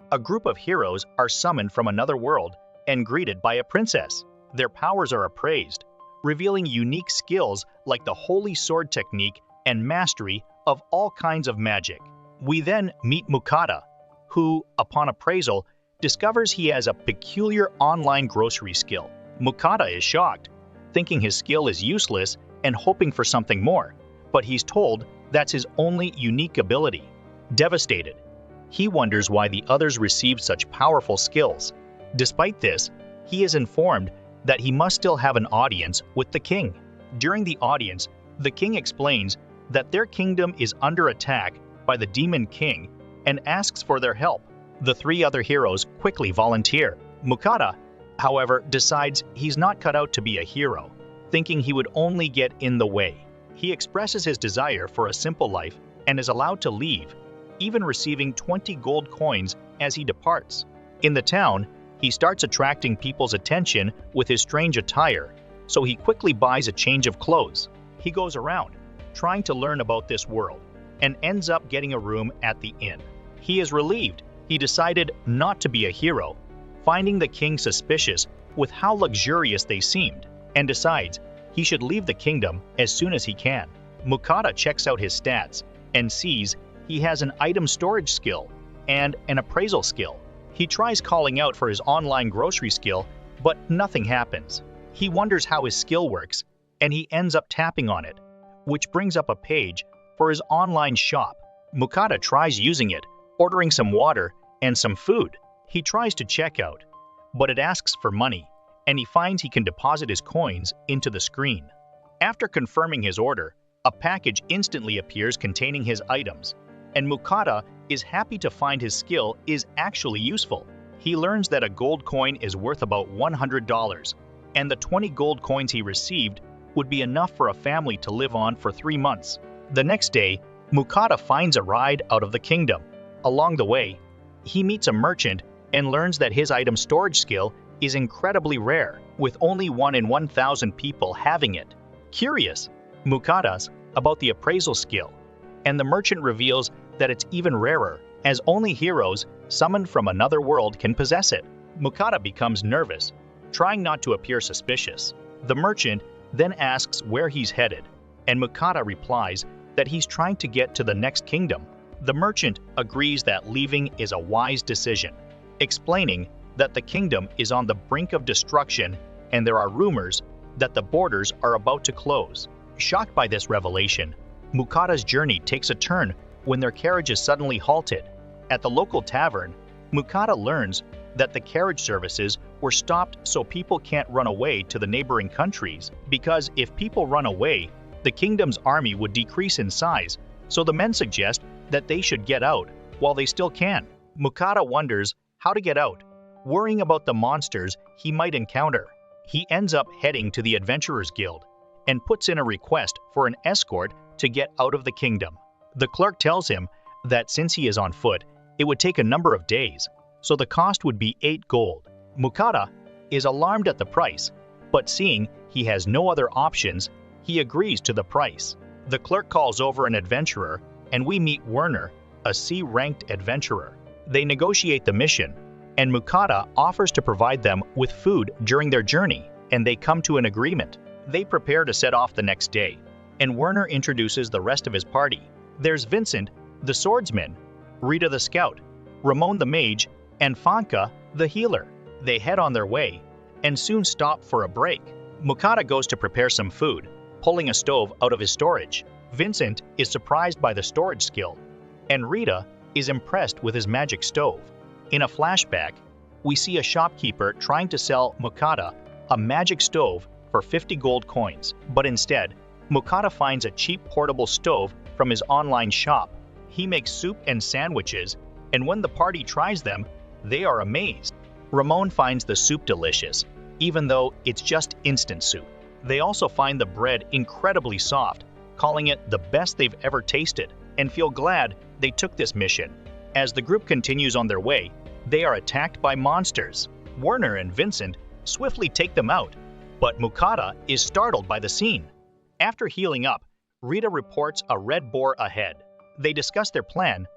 A group of heroes are summoned from another world and greeted by a princess. Their powers are appraised, revealing unique skills like the holy sword technique and mastery of all kinds of magic. We then meet Mukata, who, upon appraisal, discovers he has a peculiar online grocery skill. Mukata is shocked, thinking his skill is useless and hoping for something more, but he's told that's his only unique ability. Devastated, he wonders why the others received such powerful skills. Despite this, he is informed that he must still have an audience with the king. During the audience, the king explains that their kingdom is under attack by the Demon King and asks for their help. The three other heroes quickly volunteer. Mukata, however, decides he's not cut out to be a hero, thinking he would only get in the way. He expresses his desire for a simple life and is allowed to leave, even receiving 20 gold coins as he departs. In the town, he starts attracting people's attention with his strange attire, so he quickly buys a change of clothes. He goes around, trying to learn about this world, and ends up getting a room at the inn. He is relieved he decided not to be a hero, finding the king suspicious with how luxurious they seemed, and decides he should leave the kingdom as soon as he can. Mukata checks out his stats and sees he has an item storage skill and an appraisal skill. He tries calling out for his online grocery skill, but nothing happens. He wonders how his skill works, and he ends up tapping on it, which brings up a page for his online shop. Mukata tries using it, ordering some water and some food. He tries to check out, but it asks for money, and he finds he can deposit his coins into the screen. After confirming his order, a package instantly appears containing his items, and Mukata is happy to find his skill is actually useful. He learns that a gold coin is worth about $100, and the 20 gold coins he received would be enough for a family to live on for 3 months. The next day, Mukata finds a ride out of the kingdom. Along the way, he meets a merchant and learns that his item storage skill is incredibly rare, with only 1 in 1,000 people having it. Curious, Mukata's about the appraisal skill, and the merchant reveals that it's even rarer, as only heroes summoned from another world can possess it. Mukata becomes nervous, trying not to appear suspicious. The merchant then asks where he's headed, and Mukata replies that he's trying to get to the next kingdom. The merchant agrees that leaving is a wise decision, explaining that the kingdom is on the brink of destruction and there are rumors that the borders are about to close. Shocked by this revelation, Mukata's journey takes a turn when their carriage is suddenly halted. At the local tavern, Mukata learns that the carriage services were stopped so people can't run away to the neighboring countries, because if people run away, the kingdom's army would decrease in size, so the men suggest that they should get out while they still can. Mukata wonders how to get out, worrying about the monsters he might encounter. He ends up heading to the Adventurers Guild and puts in a request for an escort to get out of the kingdom. The clerk tells him that since he is on foot, it would take a number of days, so the cost would be 8 gold. Mukata is alarmed at the price, but seeing he has no other options, he agrees to the price. The clerk calls over an adventurer, and we meet Werner, a C-ranked adventurer. They negotiate the mission, and Mukata offers to provide them with food during their journey, and they come to an agreement. They prepare to set off the next day, and Werner introduces the rest of his party. There's Vincent, the swordsman, Rita the scout, Ramon the mage, and Fanka the healer. They head on their way, and soon stop for a break. Mukata goes to prepare some food, pulling a stove out of his storage. Vincent is surprised by the storage skill, and Rita is impressed with his magic stove. In a flashback, we see a shopkeeper trying to sell Mukata a magic stove for 50 gold coins, but instead, Mukata finds a cheap portable stove from his online shop. He makes soup and sandwiches, and when the party tries them, they are amazed. Ramon finds the soup delicious, even though it's just instant soup. They also find the bread incredibly soft, calling it the best they've ever tasted, and feel glad they took this mission. As the group continues on their way, they are attacked by monsters. Werner and Vincent swiftly take them out, but Mukata is startled by the scene. After healing up, Rita reports a red boar ahead. They discuss their plan,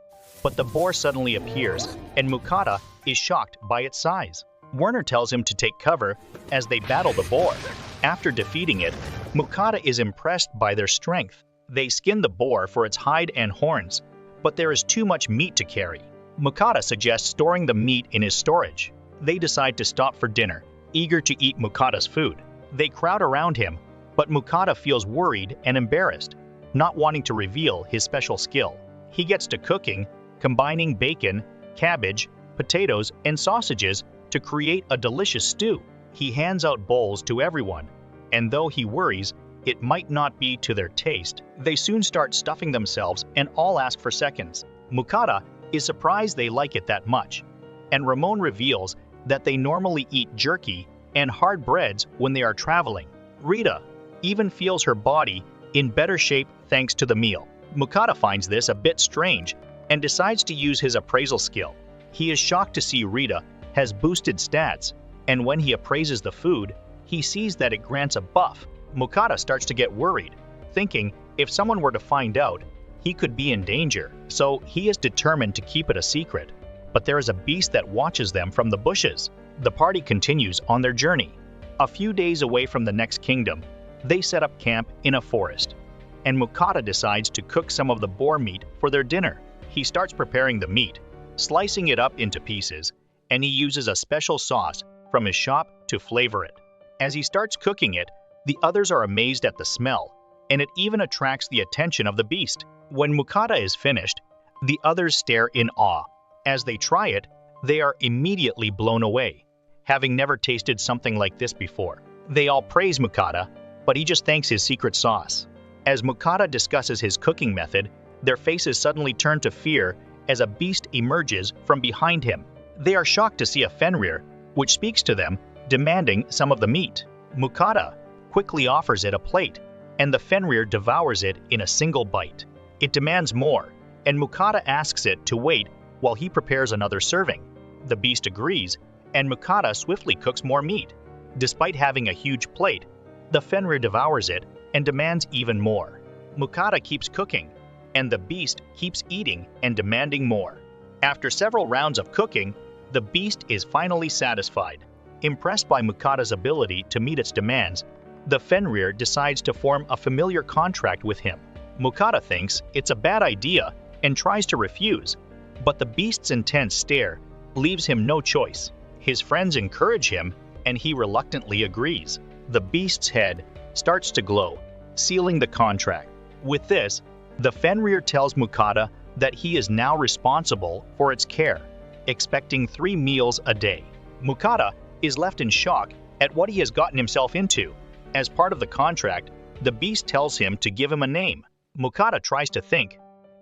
but the boar suddenly appears, and Mukata is shocked by its size. Werner tells him to take cover as they battle the boar. After defeating it, Mukata is impressed by their strength. They skin the boar for its hide and horns, but there is too much meat to carry. Mukata suggests storing the meat in his storage. They decide to stop for dinner, eager to eat Mukata's food. They crowd around him, but Mukata feels worried and embarrassed, not wanting to reveal his special skill. He gets to cooking, combining bacon, cabbage, potatoes, and sausages to create a delicious stew. He hands out bowls to everyone, and though he worries it might not be to their taste, they soon start stuffing themselves and all ask for seconds. Mukata is surprised they like it that much, and Ramon reveals that they normally eat jerky and hard breads when they are traveling. Rita even feels her body in better shape thanks to the meal. Mukata finds this a bit strange and decides to use his appraisal skill. He is shocked to see Rita has boosted stats, and when he appraises the food, he sees that it grants a buff. Mukata starts to get worried, thinking if someone were to find out, he could be in danger, so he is determined to keep it a secret. But there is a beast that watches them from the bushes. The party continues on their journey. A few days away from the next kingdom, they set up camp in a forest, and Mukata decides to cook some of the boar meat for their dinner. He starts preparing the meat, slicing it up into pieces, and he uses a special sauce from his shop to flavor it. As he starts cooking it, the others are amazed at the smell, and it even attracts the attention of the beast. When Mukata is finished, the others stare in awe. As they try it, they are immediately blown away, having never tasted something like this before. They all praise Mukata, but he just thanks his secret sauce. As Mukata discusses his cooking method, their faces suddenly turn to fear as a beast emerges from behind him. They are shocked to see a Fenrir, which speaks to them, demanding some of the meat. Mukata quickly offers it a plate, and the Fenrir devours it in a single bite. It demands more, and Mukata asks it to wait while he prepares another serving. The beast agrees, and Mukata swiftly cooks more meat. Despite having a huge plate, the Fenrir devours it and demands even more. Mukata keeps cooking, and the beast keeps eating and demanding more. After several rounds of cooking, the beast is finally satisfied. Impressed by Mukata's ability to meet its demands, the Fenrir decides to form a familiar contract with him. Mukata thinks it's a bad idea and tries to refuse, but the beast's intense stare leaves him no choice. His friends encourage him, and he reluctantly agrees. The beast's head starts to glow, sealing the contract. With this, the Fenrir tells Mukata that he is now responsible for its care, expecting 3 meals a day. Mukata is left in shock at what he has gotten himself into. As part of the contract, the beast tells him to give him a name. Mukata tries to think,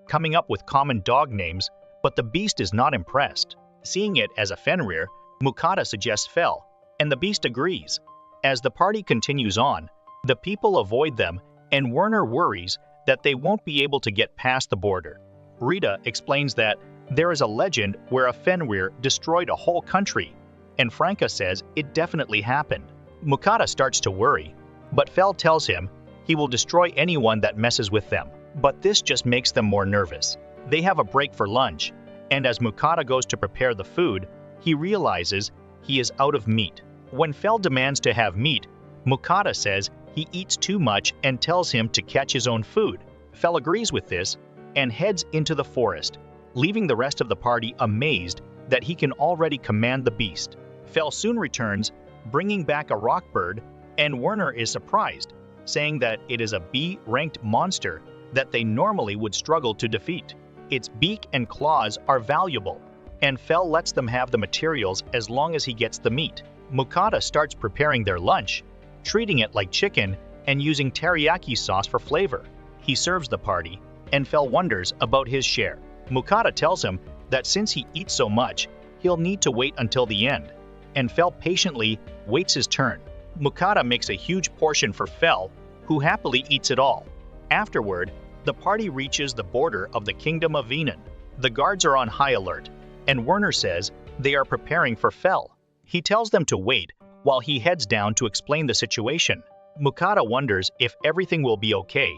coming up with common dog names, but the beast is not impressed. Seeing it as a Fenrir, Mukata suggests Fel, and the beast agrees. As the party continues on, the people avoid them, and Werner worries that they won't be able to get past the border. Rita explains that there is a legend where a Fenrir destroyed a whole country, and Franca says it definitely happened. Mukata starts to worry, but Fel tells him he will destroy anyone that messes with them. But this just makes them more nervous. They have a break for lunch, and as Mukata goes to prepare the food, he realizes he is out of meat. When Fel demands to have meat, Mukata says he eats too much and tells him to catch his own food. Fel agrees with this and heads into the forest, leaving the rest of the party amazed that he can already command the beast. Fel soon returns, bringing back a rock bird, and Werner is surprised, saying that it is a B-ranked monster that they normally would struggle to defeat. Its beak and claws are valuable, and Fel lets them have the materials as long as he gets the meat. Mukata starts preparing their lunch, treating it like chicken and using teriyaki sauce for flavor. He serves the party, and Fel wonders about his share. Mukata tells him that since he eats so much, he'll need to wait until the end, and Fel patiently waits his turn. Mukata makes a huge portion for Fel, who happily eats it all. Afterward, the party reaches the border of the Kingdom of Venan. The guards are on high alert, and Werner says they are preparing for Fel. He tells them to wait while he heads down to explain the situation. Mukata wonders if everything will be okay,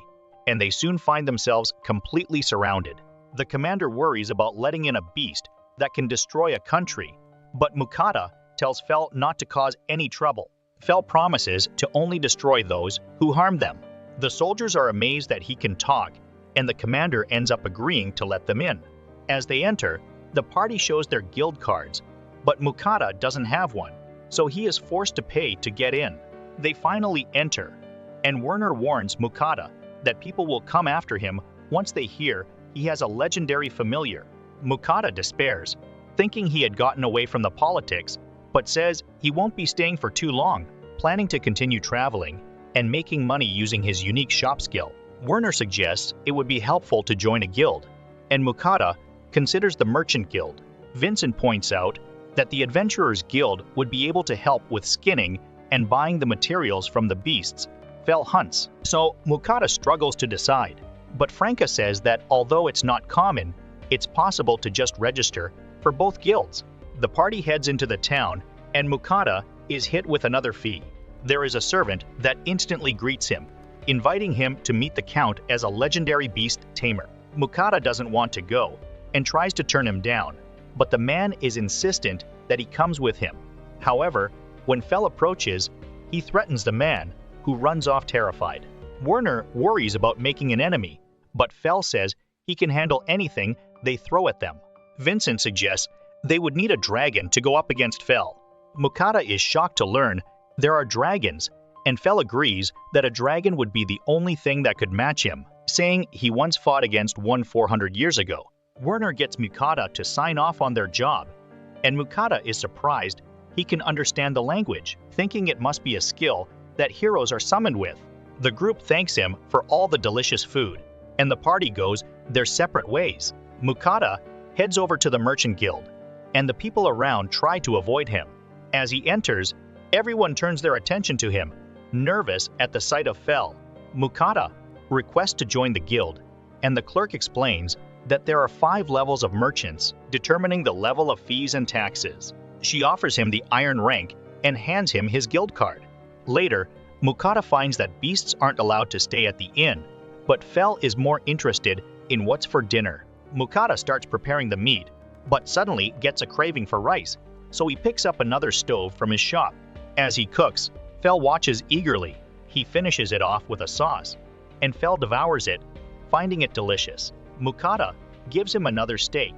and they soon find themselves completely surrounded. The commander worries about letting in a beast that can destroy a country, but Mukata tells Fel not to cause any trouble. Fel promises to only destroy those who harm them. The soldiers are amazed that he can talk, and the commander ends up agreeing to let them in. As they enter, the party shows their guild cards, but Mukata doesn't have one, so he is forced to pay to get in. They finally enter, and Werner warns Mukata that people will come after him once they hear he has a legendary familiar. Mukata despairs, thinking he had gotten away from the politics, but says he won't be staying for too long, planning to continue traveling and making money using his unique shop skill. Werner suggests it would be helpful to join a guild, and Mukata considers the Merchant Guild. Vincent points out that the Adventurers Guild would be able to help with skinning and buying the materials from the beasts Fel hunts. So Mukata struggles to decide, but Franca says that although it's not common, it's possible to just register for both guilds. The party heads into the town, and Mukata is hit with another fee. There is a servant that instantly greets him, inviting him to meet the Count as a legendary beast tamer. Mukata doesn't want to go and tries to turn him down, but the man is insistent that he comes with him. However, when Fel approaches, he threatens the man, who runs off terrified. Werner worries about making an enemy, but Fel says he can handle anything they throw at them. Vincent suggests they would need a dragon to go up against Fel. Mukata is shocked to learn there are dragons, and Fel agrees that a dragon would be the only thing that could match him, saying he once fought against one 400 years ago. Werner gets Mukata to sign off on their job, and Mukata is surprised he can understand the language, thinking it must be a skill that heroes are summoned with. The group thanks him for all the delicious food, and the party goes their separate ways. Mukata heads over to the Merchant Guild, and the people around try to avoid him. As he enters, everyone turns their attention to him, nervous at the sight of Fel. Mukata requests to join the guild, and the clerk explains that there are 5 levels of merchants, determining the level of fees and taxes. She offers him the iron rank and hands him his guild card. Later, Mukata finds that beasts aren't allowed to stay at the inn, but Fel is more interested in what's for dinner. Mukata starts preparing the meat, but suddenly gets a craving for rice, so he picks up another stove from his shop. As he cooks, Fel watches eagerly. He finishes it off with a sauce, and Fel devours it, finding it delicious. Mukata gives him another steak,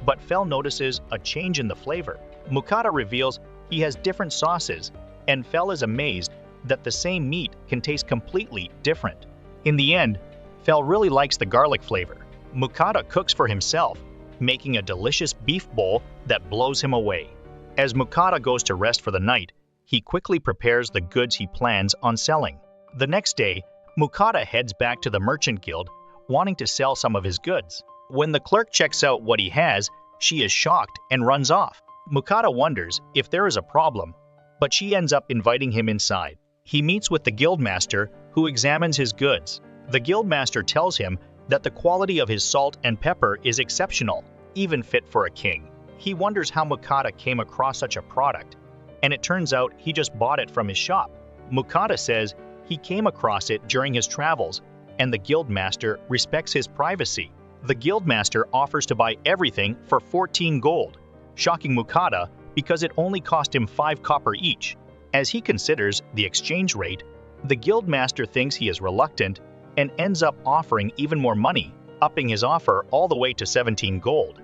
but Fel notices a change in the flavor. Mukata reveals he has different sauces, and Fel is amazed that the same meat can taste completely different. In the end, Fel really likes the garlic flavor. Mukata cooks for himself, making a delicious beef bowl that blows him away. As Mukata goes to rest for the night, he quickly prepares the goods he plans on selling. The next day, Mukata heads back to the Merchant Guild, wanting to sell some of his goods. When the clerk checks out what he has, she is shocked and runs off. Mukata wonders if there is a problem, but she ends up inviting him inside. He meets with the guildmaster, who examines his goods. The guildmaster tells him that the quality of his salt and pepper is exceptional, even fit for a king. He wonders how Mukata came across such a product, and it turns out he just bought it from his shop. Mukata says he came across it during his travels, and the guildmaster respects his privacy. The guildmaster offers to buy everything for 14 gold, shocking Mukata because it only cost him 5 copper each. As he considers the exchange rate, the guildmaster thinks he is reluctant and ends up offering even more money, upping his offer all the way to 17 gold.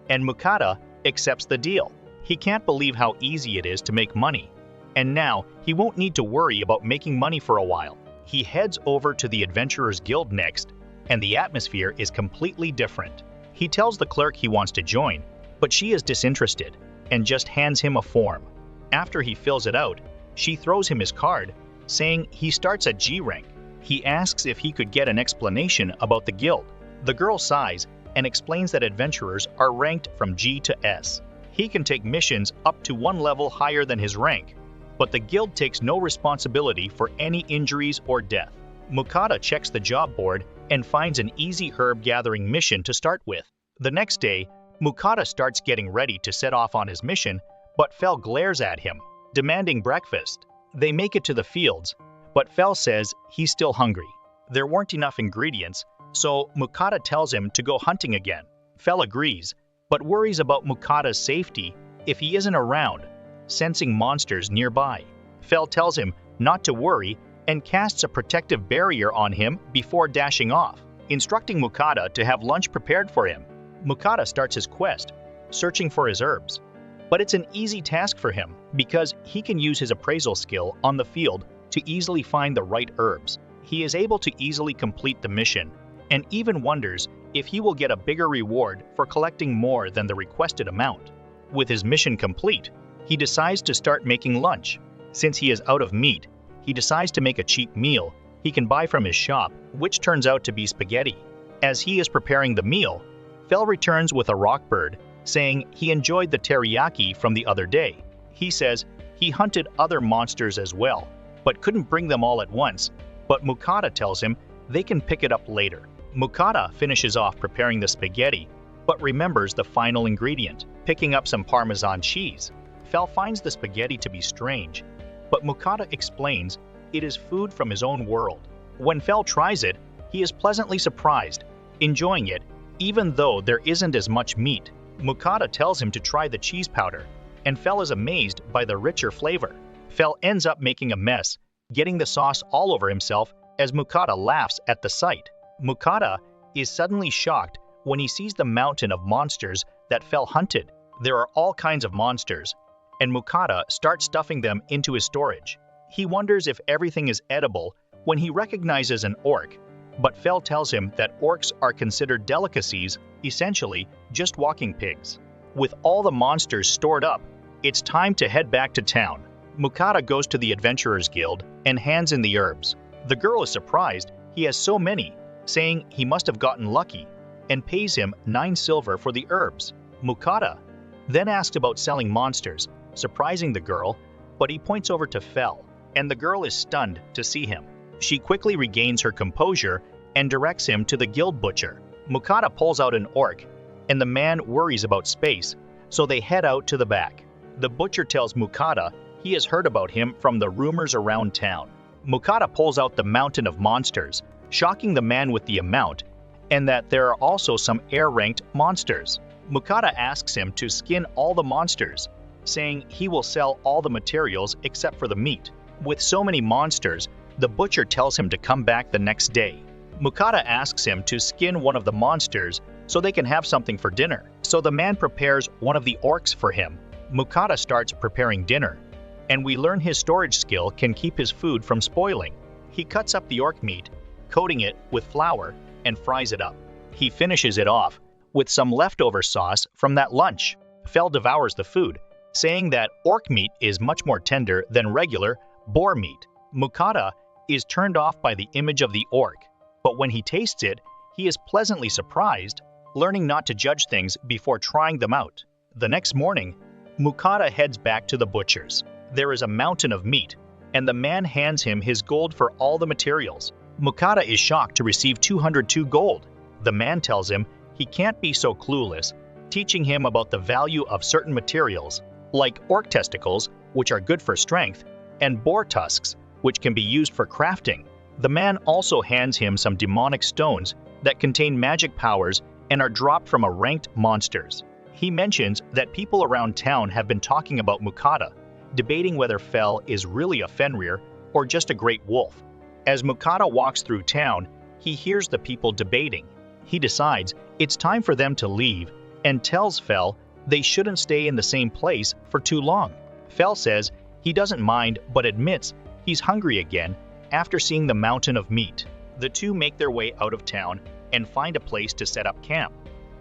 And Mukata accepts the deal. He can't believe how easy it is to make money, and now he won't need to worry about making money for a while. He heads over to the Adventurers Guild next, and the atmosphere is completely different. He tells the clerk he wants to join, but she is disinterested and just hands him a form. After he fills it out, she throws him his card, saying he starts at G rank. He asks if he could get an explanation about the guild. The girl sighs and explains that adventurers are ranked from G to S. He can take missions up to 1 level higher than his rank, but the guild takes no responsibility for any injuries or death. Mukata checks the job board and finds an easy herb gathering mission to start with. The next day, Mukata starts getting ready to set off on his mission, but Fel glares at him, demanding breakfast. They make it to the fields, but Fel says he's still hungry. There weren't enough ingredients, so Mukata tells him to go hunting again. Fel agrees, but worries about Mukata's safety if he isn't around, sensing monsters nearby. Fel tells him not to worry and casts a protective barrier on him before dashing off, instructing Mukata to have lunch prepared for him. Mukata starts his quest, searching for his herbs. But it's an easy task for him because he can use his appraisal skill on the field to easily find the right herbs. He is able to easily complete the mission and even wonders if he will get a bigger reward for collecting more than the requested amount. With his mission complete, he decides to start making lunch. Since he is out of meat, he decides to make a cheap meal he can buy from his shop, which turns out to be spaghetti. As he is preparing the meal, Fel returns with a rock bird, saying he enjoyed the teriyaki from the other day. He says he hunted other monsters as well, but couldn't bring them all at once, but Mukata tells him they can pick it up later. Mukata finishes off preparing the spaghetti, but remembers the final ingredient, picking up some Parmesan cheese. Fel finds the spaghetti to be strange, but Mukata explains it is food from his own world. When Fel tries it, he is pleasantly surprised, enjoying it even though there isn't as much meat. Mukata tells him to try the cheese powder, and Fel is amazed by the richer flavor. Fel ends up making a mess, getting the sauce all over himself as Mukata laughs at the sight. Mukata is suddenly shocked when he sees the mountain of monsters that Fel hunted. There are all kinds of monsters, and Mukata starts stuffing them into his storage. He wonders if everything is edible when he recognizes an orc, but Fel tells him that orcs are considered delicacies, essentially just walking pigs. With all the monsters stored up, it's time to head back to town. Mukata goes to the Adventurers Guild and hands in the herbs. The girl is surprised he has so many, saying he must have gotten lucky, and pays him 9 silver for the herbs. Mukata then asks about selling monsters, surprising the girl, but he points over to Fel, and the girl is stunned to see him. She quickly regains her composure and directs him to the guild butcher. Mukata pulls out an orc, and the man worries about space, so they head out to the back. The butcher tells Mukata he has heard about him from the rumors around town. Mukata pulls out the mountain of monsters, shocking the man with the amount, and that there are also some air-ranked monsters. Mukata asks him to skin all the monsters, saying he will sell all the materials except for the meat. With so many monsters, the butcher tells him to come back the next day. Mukata asks him to skin one of the monsters so they can have something for dinner. So the man prepares one of the orcs for him. Mukata starts preparing dinner, and we learn his storage skill can keep his food from spoiling. He cuts up the orc meat, coating it with flour, and fries it up. He finishes it off with some leftover sauce from that lunch. Fel devours the food, saying that orc meat is much more tender than regular boar meat. Mukata is turned off by the image of the orc, but when he tastes it, he is pleasantly surprised, learning not to judge things before trying them out. The next morning, Mukata heads back to the butcher's. There is a mountain of meat, and the man hands him his gold for all the materials. Mukata is shocked to receive 202 gold. The man tells him he can't be so clueless, teaching him about the value of certain materials, like orc testicles, which are good for strength, and boar tusks, which can be used for crafting. The man also hands him some demonic stones that contain magic powers and are dropped from ranked monsters. He mentions that people around town have been talking about Mukata, debating whether Fel is really a Fenrir or just a great wolf. As Mukata walks through town, he hears the people debating. He decides it's time for them to leave and tells Fel they shouldn't stay in the same place for too long. Fel says he doesn't mind but admits he's hungry again after seeing the mountain of meat. The two make their way out of town and find a place to set up camp.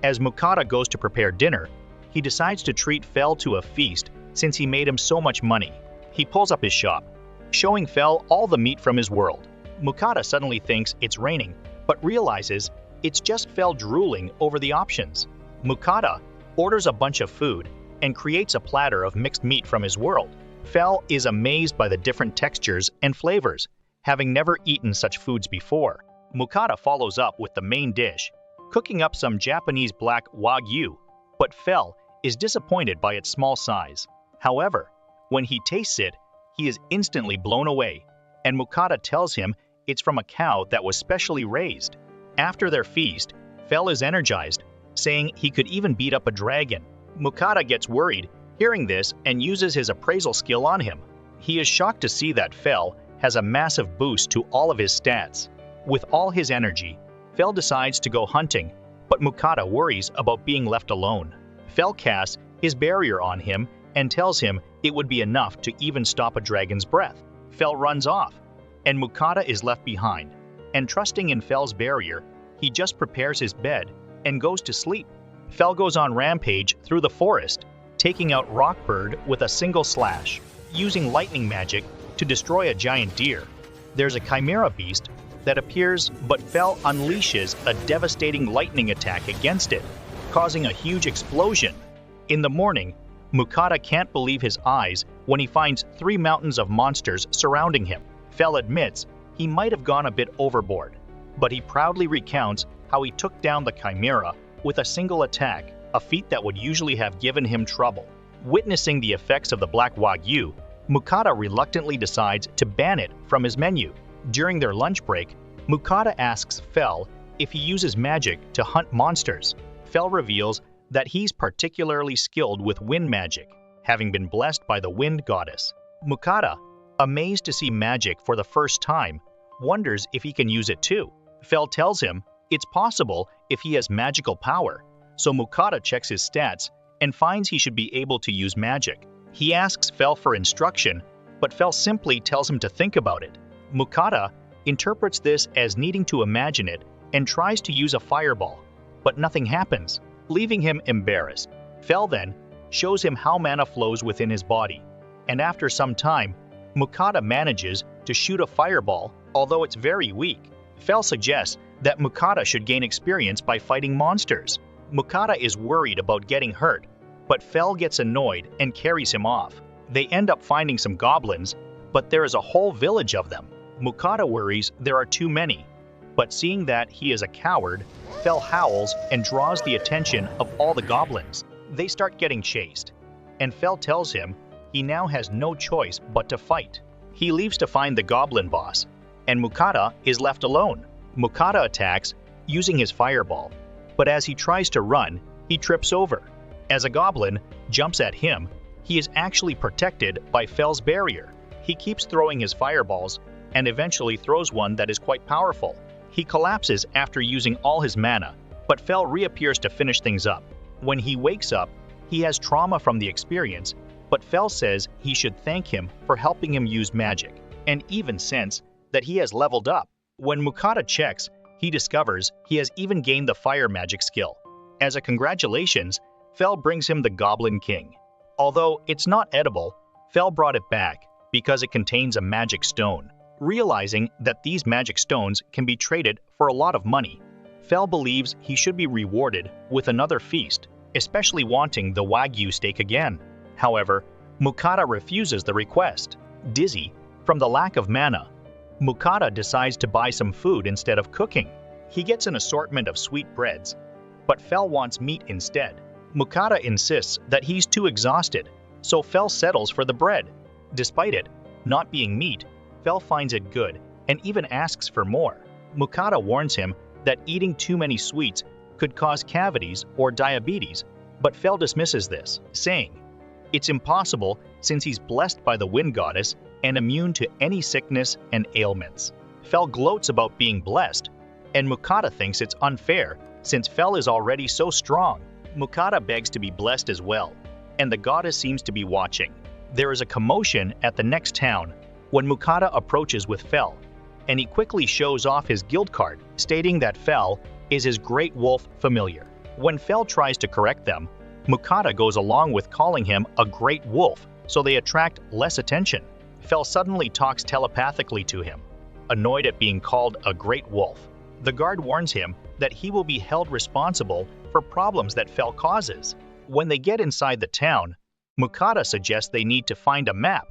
As Mukata goes to prepare dinner, he decides to treat Fel to a feast since he made him so much money. He pulls up his shop, showing Fel all the meat from his world. Mukata suddenly thinks it's raining, but realizes it's just Fel drooling over the options. Mukata orders a bunch of food and creates a platter of mixed meat from his world. Fel is amazed by the different textures and flavors, having never eaten such foods before. Mukata follows up with the main dish, cooking up some Japanese black wagyu, but Fel is disappointed by its small size. However, when he tastes it, he is instantly blown away, and Mukata tells him it's from a cow that was specially raised. After their feast, Fel is energized, saying he could even beat up a dragon. Mukata gets worried, hearing this, and uses his appraisal skill on him. He is shocked to see that Fel has a massive boost to all of his stats. With all his energy, Fel decides to go hunting, but Mukata worries about being left alone. Fel casts his barrier on him and tells him it would be enough to even stop a dragon's breath. Fel runs off, and Mukata is left behind, and trusting in Fel's barrier, he just prepares his bed and goes to sleep. Fel goes on rampage through the forest, taking out Rockbird with a single slash, using lightning magic to destroy a giant deer. There's a chimera beast that appears, but Fel unleashes a devastating lightning attack against it, causing a huge explosion. In the morning, Mukata can't believe his eyes when he finds 3 mountains of monsters surrounding him. Fel admits he might have gone a bit overboard, but he proudly recounts how he took down the chimera with a single attack, a feat that would usually have given him trouble. Witnessing the effects of the Black Wagyu, Mukata reluctantly decides to ban it from his menu. During their lunch break, Mukata asks Fel if he uses magic to hunt monsters. Fel reveals that he's particularly skilled with wind magic, having been blessed by the wind goddess. Mukata, amazed to see magic for the first time, wonders if he can use it too. Fel tells him it's possible if he has magical power, so Mukata checks his stats and finds he should be able to use magic. He asks Fel for instruction, but Fel simply tells him to think about it. Mukata interprets this as needing to imagine it and tries to use a fireball, but nothing happens, leaving him embarrassed. Fel then shows him how mana flows within his body, and after some time, Mukata manages to shoot a fireball, although it's very weak. Fel suggests that Mukata should gain experience by fighting monsters. Mukata is worried about getting hurt, but Fel gets annoyed and carries him off. They end up finding some goblins, but there is a whole village of them. Mukata worries there are too many, but seeing that he is a coward, Fel howls and draws the attention of all the goblins. They start getting chased, and Fel tells him he now has no choice but to fight. He leaves to find the goblin boss, and Mukata is left alone. Mukata attacks using his fireball, but as he tries to run, he trips over. As a goblin jumps at him, he is actually protected by Fel's barrier. He keeps throwing his fireballs and eventually throws one that is quite powerful. He collapses after using all his mana, but Fel reappears to finish things up. When he wakes up, he has trauma from the experience, but Fel says he should thank him for helping him use magic, and even sense that he has leveled up. When Mukata checks, he discovers he has even gained the fire magic skill. As a congratulations, Fel brings him the Goblin King. Although it's not edible, Fel brought it back because it contains a magic stone. Realizing that these magic stones can be traded for a lot of money, Fel believes he should be rewarded with another feast, especially wanting the Wagyu steak again. However, Mukata refuses the request. Dizzy from the lack of mana, Mukata decides to buy some food instead of cooking. He gets an assortment of sweet breads, but Fel wants meat instead. Mukata insists that he's too exhausted, so Fel settles for the bread. Despite it not being meat, Fel finds it good and even asks for more. Mukata warns him that eating too many sweets could cause cavities or diabetes, but Fel dismisses this, saying it's impossible since he's blessed by the wind goddess and immune to any sickness and ailments. Fel gloats about being blessed, and Mukata thinks it's unfair since Fel is already so strong. Mukata begs to be blessed as well, and the goddess seems to be watching. There is a commotion at the next town when Mukata approaches with Fel, and he quickly shows off his guild card, stating that Fel is his great wolf familiar. When Fel tries to correct them, Mukata goes along with calling him a great wolf, so they attract less attention. Fel suddenly talks telepathically to him, annoyed at being called a great wolf. The guard warns him that he will be held responsible for problems that Fel causes. When they get inside the town, Mukata suggests they need to find a map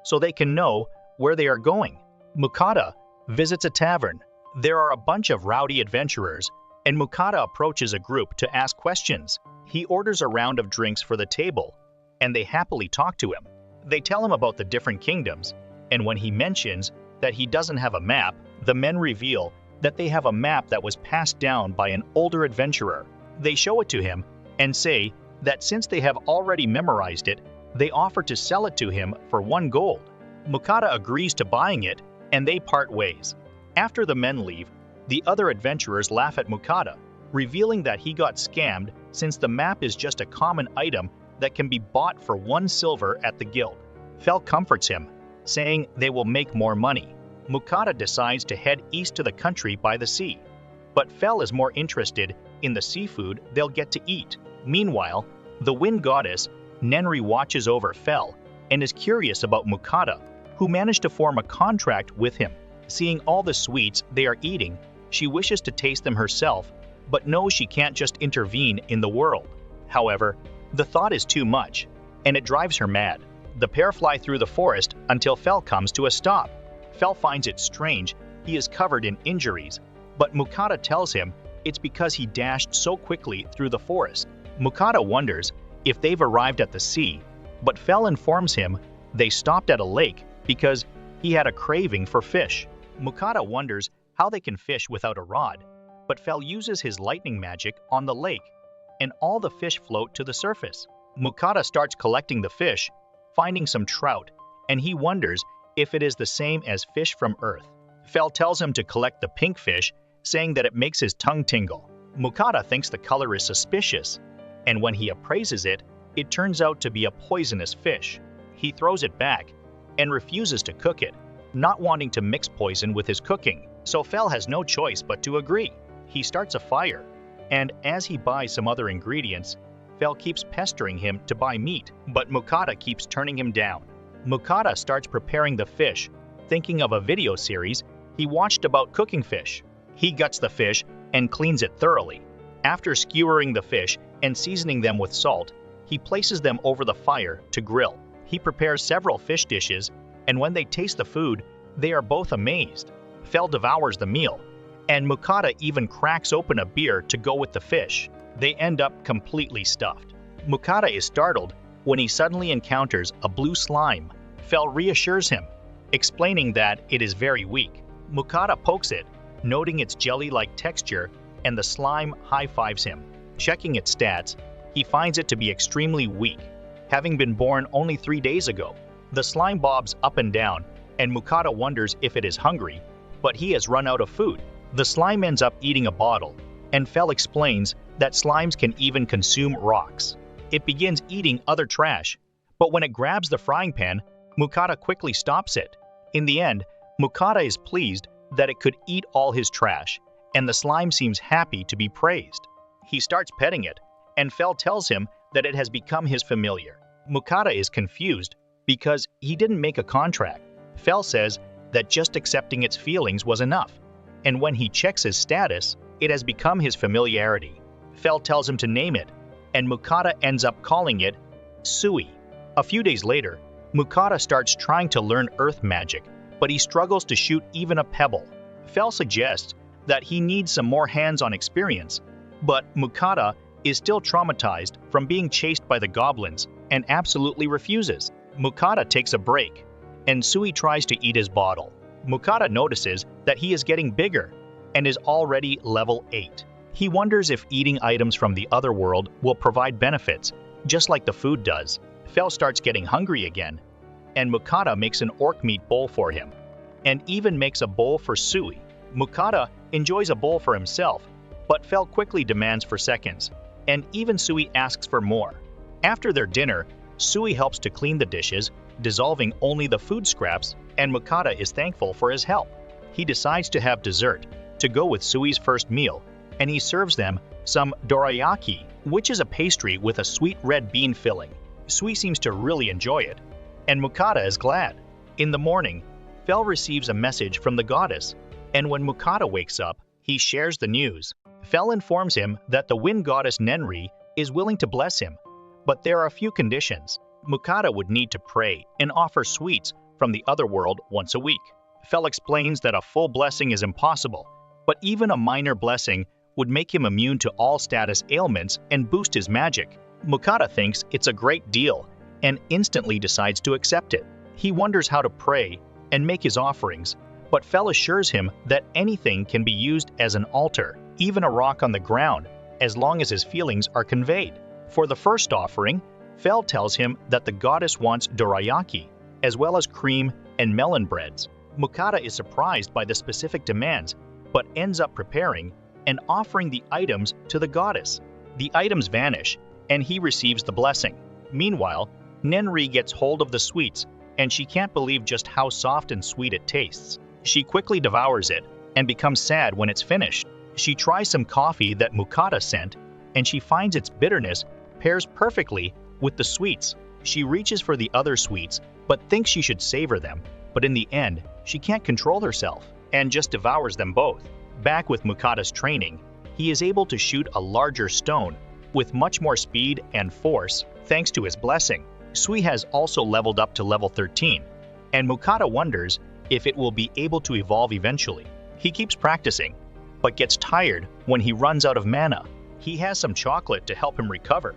so they can know where they are going. Mukata visits a tavern. There are a bunch of rowdy adventurers, and Mukata approaches a group to ask questions. He orders a round of drinks for the table, and they happily talk to him. They tell him about the different kingdoms, and when he mentions that he doesn't have a map, the men reveal that they have a map that was passed down by an older adventurer. They show it to him and say that since they have already memorized it, they offer to sell it to him for 1 gold. Mukata agrees to buying it, and they part ways. After the men leave, the other adventurers laugh at Mukata, revealing that he got scammed since the map is just a common item that can be bought for 1 silver at the guild. Fel comforts him, saying they will make more money. Mukata decides to head east to the country by the sea, but Fel is more interested in the seafood they'll get to eat. Meanwhile, the wind goddess, Nenri, watches over Fel and is curious about Mukata, who managed to form a contract with him. Seeing all the sweets they are eating, she wishes to taste them herself, but knows she can't just intervene in the world. However, the thought is too much, and it drives her mad. The pair fly through the forest until Fel comes to a stop. Fel finds it strange he is covered in injuries, but Mukata tells him it's because he dashed so quickly through the forest. Mukata wonders if they've arrived at the sea, but Fel informs him they stopped at a lake because he had a craving for fish. Mukata wonders how they can fish without a rod, but Fel uses his lightning magic on the lake, and all the fish float to the surface. Mukata starts collecting the fish, finding some trout, and he wonders if it is the same as fish from Earth. Fel tells him to collect the pink fish, saying that it makes his tongue tingle. Mukata thinks the color is suspicious, and when he appraises it, it turns out to be a poisonous fish. He throws it back and refuses to cook it, not wanting to mix poison with his cooking, so Fel has no choice but to agree. He starts a fire, and as he buys some other ingredients, Fel keeps pestering him to buy meat, but Mukata keeps turning him down. Mukata starts preparing the fish, thinking of a video series he watched about cooking fish. He guts the fish and cleans it thoroughly. After skewering the fish and seasoning them with salt, he places them over the fire to grill. He prepares several fish dishes, and when they taste the food, they are both amazed. Fel devours the meal, and Mukata even cracks open a beer to go with the fish. They end up completely stuffed. Mukata is startled when he suddenly encounters a blue slime. Fel reassures him, explaining that it is very weak. Mukata pokes it, noting its jelly-like texture, and the slime high-fives him. Checking its stats, he finds it to be extremely weak, having been born only 3 days ago. The slime bobs up and down, and Mukata wonders if it is hungry, but he has run out of food. The slime ends up eating a bottle, and Fel explains that slimes can even consume rocks. It begins eating other trash, but when it grabs the frying pan, Mukata quickly stops it. In the end, Mukata is pleased that it could eat all his trash, and the slime seems happy to be praised. He starts petting it, and Fel tells him that it has become his familiar. Mukata is confused because he didn't make a contract. Fel says that just accepting its feelings was enough, and when he checks his status, it has become his familiarity. Fel tells him to name it, and Mukata ends up calling it Sui. A few days later, Mukata starts trying to learn earth magic, but he struggles to shoot even a pebble. Fel suggests that he needs some more hands-on experience, but Mukata is still traumatized from being chased by the goblins and absolutely refuses. Mukata takes a break, and Sui tries to eat his bottle. Mukata notices that he is getting bigger and is already level 8. He wonders if eating items from the other world will provide benefits, just like the food does. Fel starts getting hungry again, and Mukata makes an orc meat bowl for him, and even makes a bowl for Sui. Mukata enjoys a bowl for himself, but Fel quickly demands for seconds, and even Sui asks for more. After their dinner, Sui helps to clean the dishes, dissolving only the food scraps, and Mukata is thankful for his help. He decides to have dessert to go with Sui's first meal, and he serves them some dorayaki, which is a pastry with a sweet red bean filling. Sui seems to really enjoy it, and Mukata is glad. In the morning, Fel receives a message from the goddess, and when Mukata wakes up, he shares the news. Fel informs him that the wind goddess Nenri is willing to bless him, but there are a few conditions. Mukata would need to pray and offer sweets from the other world once a week. Fel explains that a full blessing is impossible, but even a minor blessing would make him immune to all status ailments and boost his magic. Mukata thinks it's a great deal and instantly decides to accept it. He wonders how to pray and make his offerings, but Fel assures him that anything can be used as an altar, even a rock on the ground, as long as his feelings are conveyed. For the first offering, Fel tells him that the goddess wants dorayaki, as well as cream and melon breads. Mukata is surprised by the specific demands, but ends up preparing and offering the items to the goddess. The items vanish, and he receives the blessing. Meanwhile, Nenri gets hold of the sweets, and she can't believe just how soft and sweet it tastes. She quickly devours it, and becomes sad when it's finished. She tries some coffee that Mukata sent, and she finds its bitterness pairs perfectly with the sweets. She reaches for the other sweets, but thinks she should savor them, but in the end, she can't control herself, and just devours them both. Back with Mukata's training, he is able to shoot a larger stone with much more speed and force thanks to his blessing. Sui has also leveled up to level 13, and Mukata wonders if it will be able to evolve eventually. He keeps practicing, but gets tired when he runs out of mana. He has some chocolate to help him recover,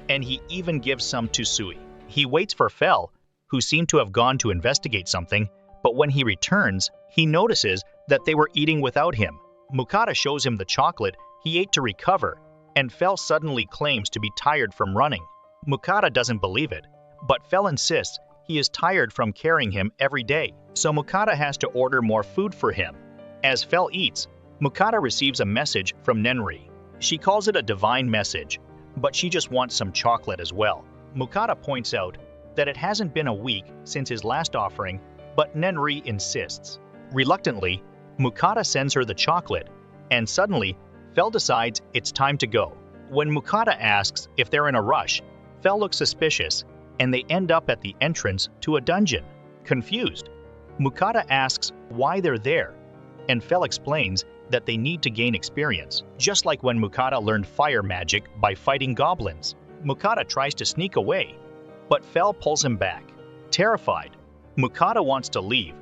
and he even gives some to Sui. He waits for Fel, who seemed to have gone to investigate something, but when he returns, he notices that they were eating without him. Mukata shows him the chocolate he ate to recover, and Fel suddenly claims to be tired from running. Mukata doesn't believe it, but Fel insists he is tired from carrying him every day, so Mukata has to order more food for him. As Fel eats, Mukata receives a message from Nenri. She calls it a divine message, but she just wants some chocolate as well. Mukata points out that it hasn't been a week since his last offering, but Nenri insists. Reluctantly, Mukata sends her the chocolate, and suddenly, Fel decides it's time to go. When Mukata asks if they're in a rush, Fel looks suspicious, and they end up at the entrance to a dungeon. Confused, Mukata asks why they're there, and Fel explains that they need to gain experience, just like when Mukata learned fire magic by fighting goblins. Mukata tries to sneak away, but Fel pulls him back. Terrified, Mukata wants to leave,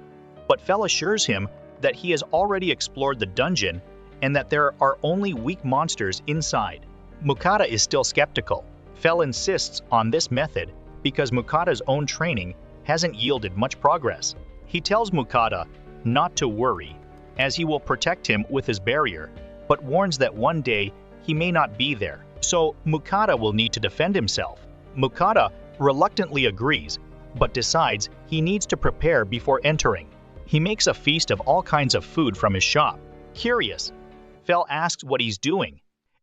but Fel assures him that he has already explored the dungeon and that there are only weak monsters inside. Mukata is still skeptical. Fel insists on this method because Mukata's own training hasn't yielded much progress. He tells Mukata not to worry, as he will protect him with his barrier, but warns that one day he may not be there, so Mukata will need to defend himself. Mukata reluctantly agrees, but decides he needs to prepare before entering. He makes a feast of all kinds of food from his shop. Curious, Fel asks what he's doing,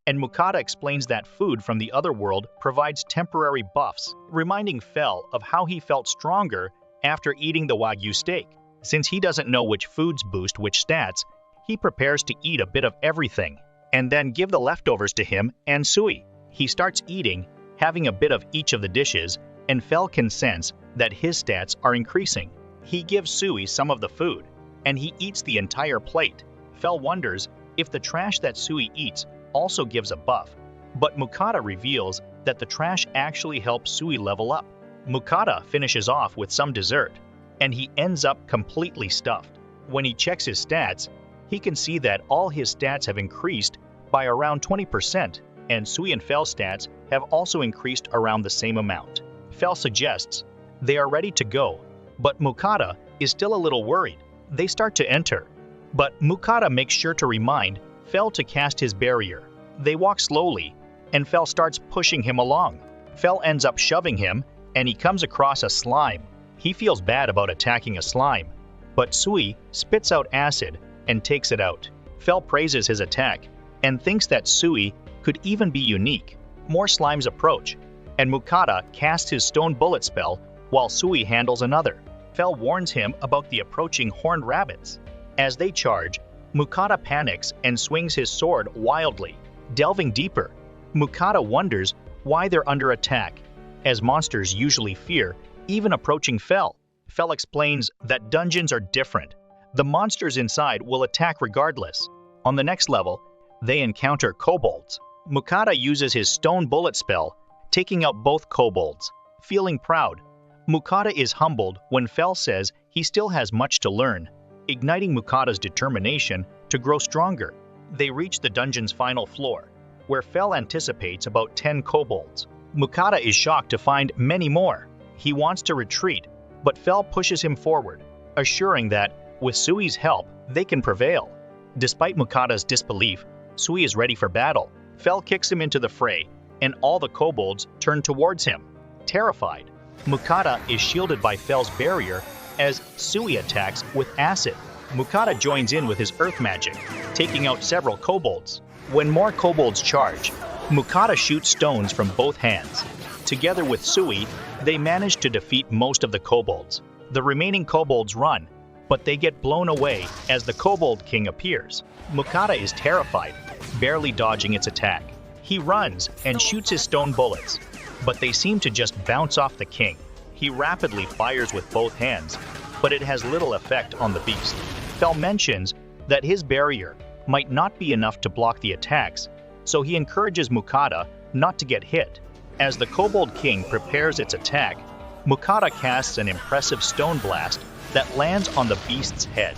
and Mukata explains that food from the other world provides temporary buffs, reminding Fel of how he felt stronger after eating the Wagyu steak. Since he doesn't know which foods boost which stats, he prepares to eat a bit of everything, and then give the leftovers to him and Sui. He starts eating, having a bit of each of the dishes, and Fel can sense that his stats are increasing. He gives Sui some of the food, and he eats the entire plate. Fel wonders if the trash that Sui eats also gives a buff, but Mukata reveals that the trash actually helps Sui level up. Mukata finishes off with some dessert, and he ends up completely stuffed. When he checks his stats, he can see that all his stats have increased by around 20%, and Sui and Fel's stats have also increased around the same amount. Fel suggests they are ready to go, but Mukata is still a little worried. They start to enter, but Mukata makes sure to remind Fel to cast his barrier. They walk slowly, and Fel starts pushing him along. Fel ends up shoving him, and he comes across a slime. He feels bad about attacking a slime, but Sui spits out acid and takes it out. Fel praises his attack and thinks that Sui could even be unique. More slimes approach, and Mukata casts his stone bullet spell while Sui handles another. Fel warns him about the approaching horned rabbits. As they charge, Mukata panics and swings his sword wildly. Delving deeper, Mukata wonders why they're under attack, as monsters usually fear even approaching Fel. Fel explains that dungeons are different. The monsters inside will attack regardless. On the next level, they encounter kobolds. Mukata uses his stone bullet spell, taking out both kobolds. Feeling proud, Mukata is humbled when Fel says he still has much to learn, igniting Mukata's determination to grow stronger. They reach the dungeon's final floor, where Fel anticipates about 10 kobolds. Mukata is shocked to find many more. He wants to retreat, but Fel pushes him forward, assuring that, with Sui's help, they can prevail. Despite Mukata's disbelief, Sui is ready for battle. Fel kicks him into the fray, and all the kobolds turn towards him. Terrified, Mukata is shielded by Fel's barrier as Sui attacks with acid. Mukata joins in with his earth magic, taking out several kobolds. When more kobolds charge, Mukata shoots stones from both hands. Together with Sui, they manage to defeat most of the kobolds. The remaining kobolds run, but they get blown away as the Kobold King appears. Mukata is terrified, barely dodging its attack. He runs and shoots his stone bullets, but they seem to just bounce off the king. He rapidly fires with both hands, but it has little effect on the beast. Fel mentions that his barrier might not be enough to block the attacks, so he encourages Mukata not to get hit. As the Kobold King prepares its attack, Mukata casts an impressive stone blast that lands on the beast's head.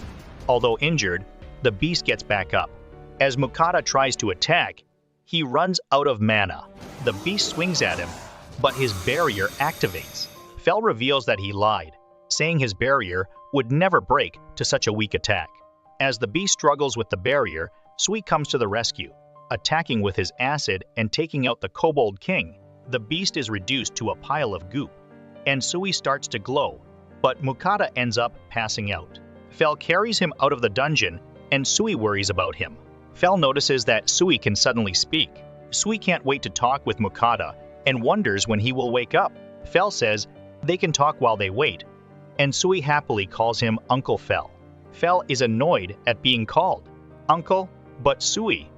Although injured, the beast gets back up. As Mukata tries to attack, he runs out of mana. The beast swings at him, but his barrier activates. Fel reveals that he lied, saying his barrier would never break to such a weak attack. As the beast struggles with the barrier, Sui comes to the rescue, attacking with his acid and taking out the Kobold King. The beast is reduced to a pile of goop, and Sui starts to glow, but Mukata ends up passing out. Fel carries him out of the dungeon, and Sui worries about him. Fel notices that Sui can suddenly speak. Sui can't wait to talk with Mukata and wonders when he will wake up. Fel says they can talk while they wait, and Sui happily calls him Uncle Fel. Fel is annoyed at being called Uncle, but Sui,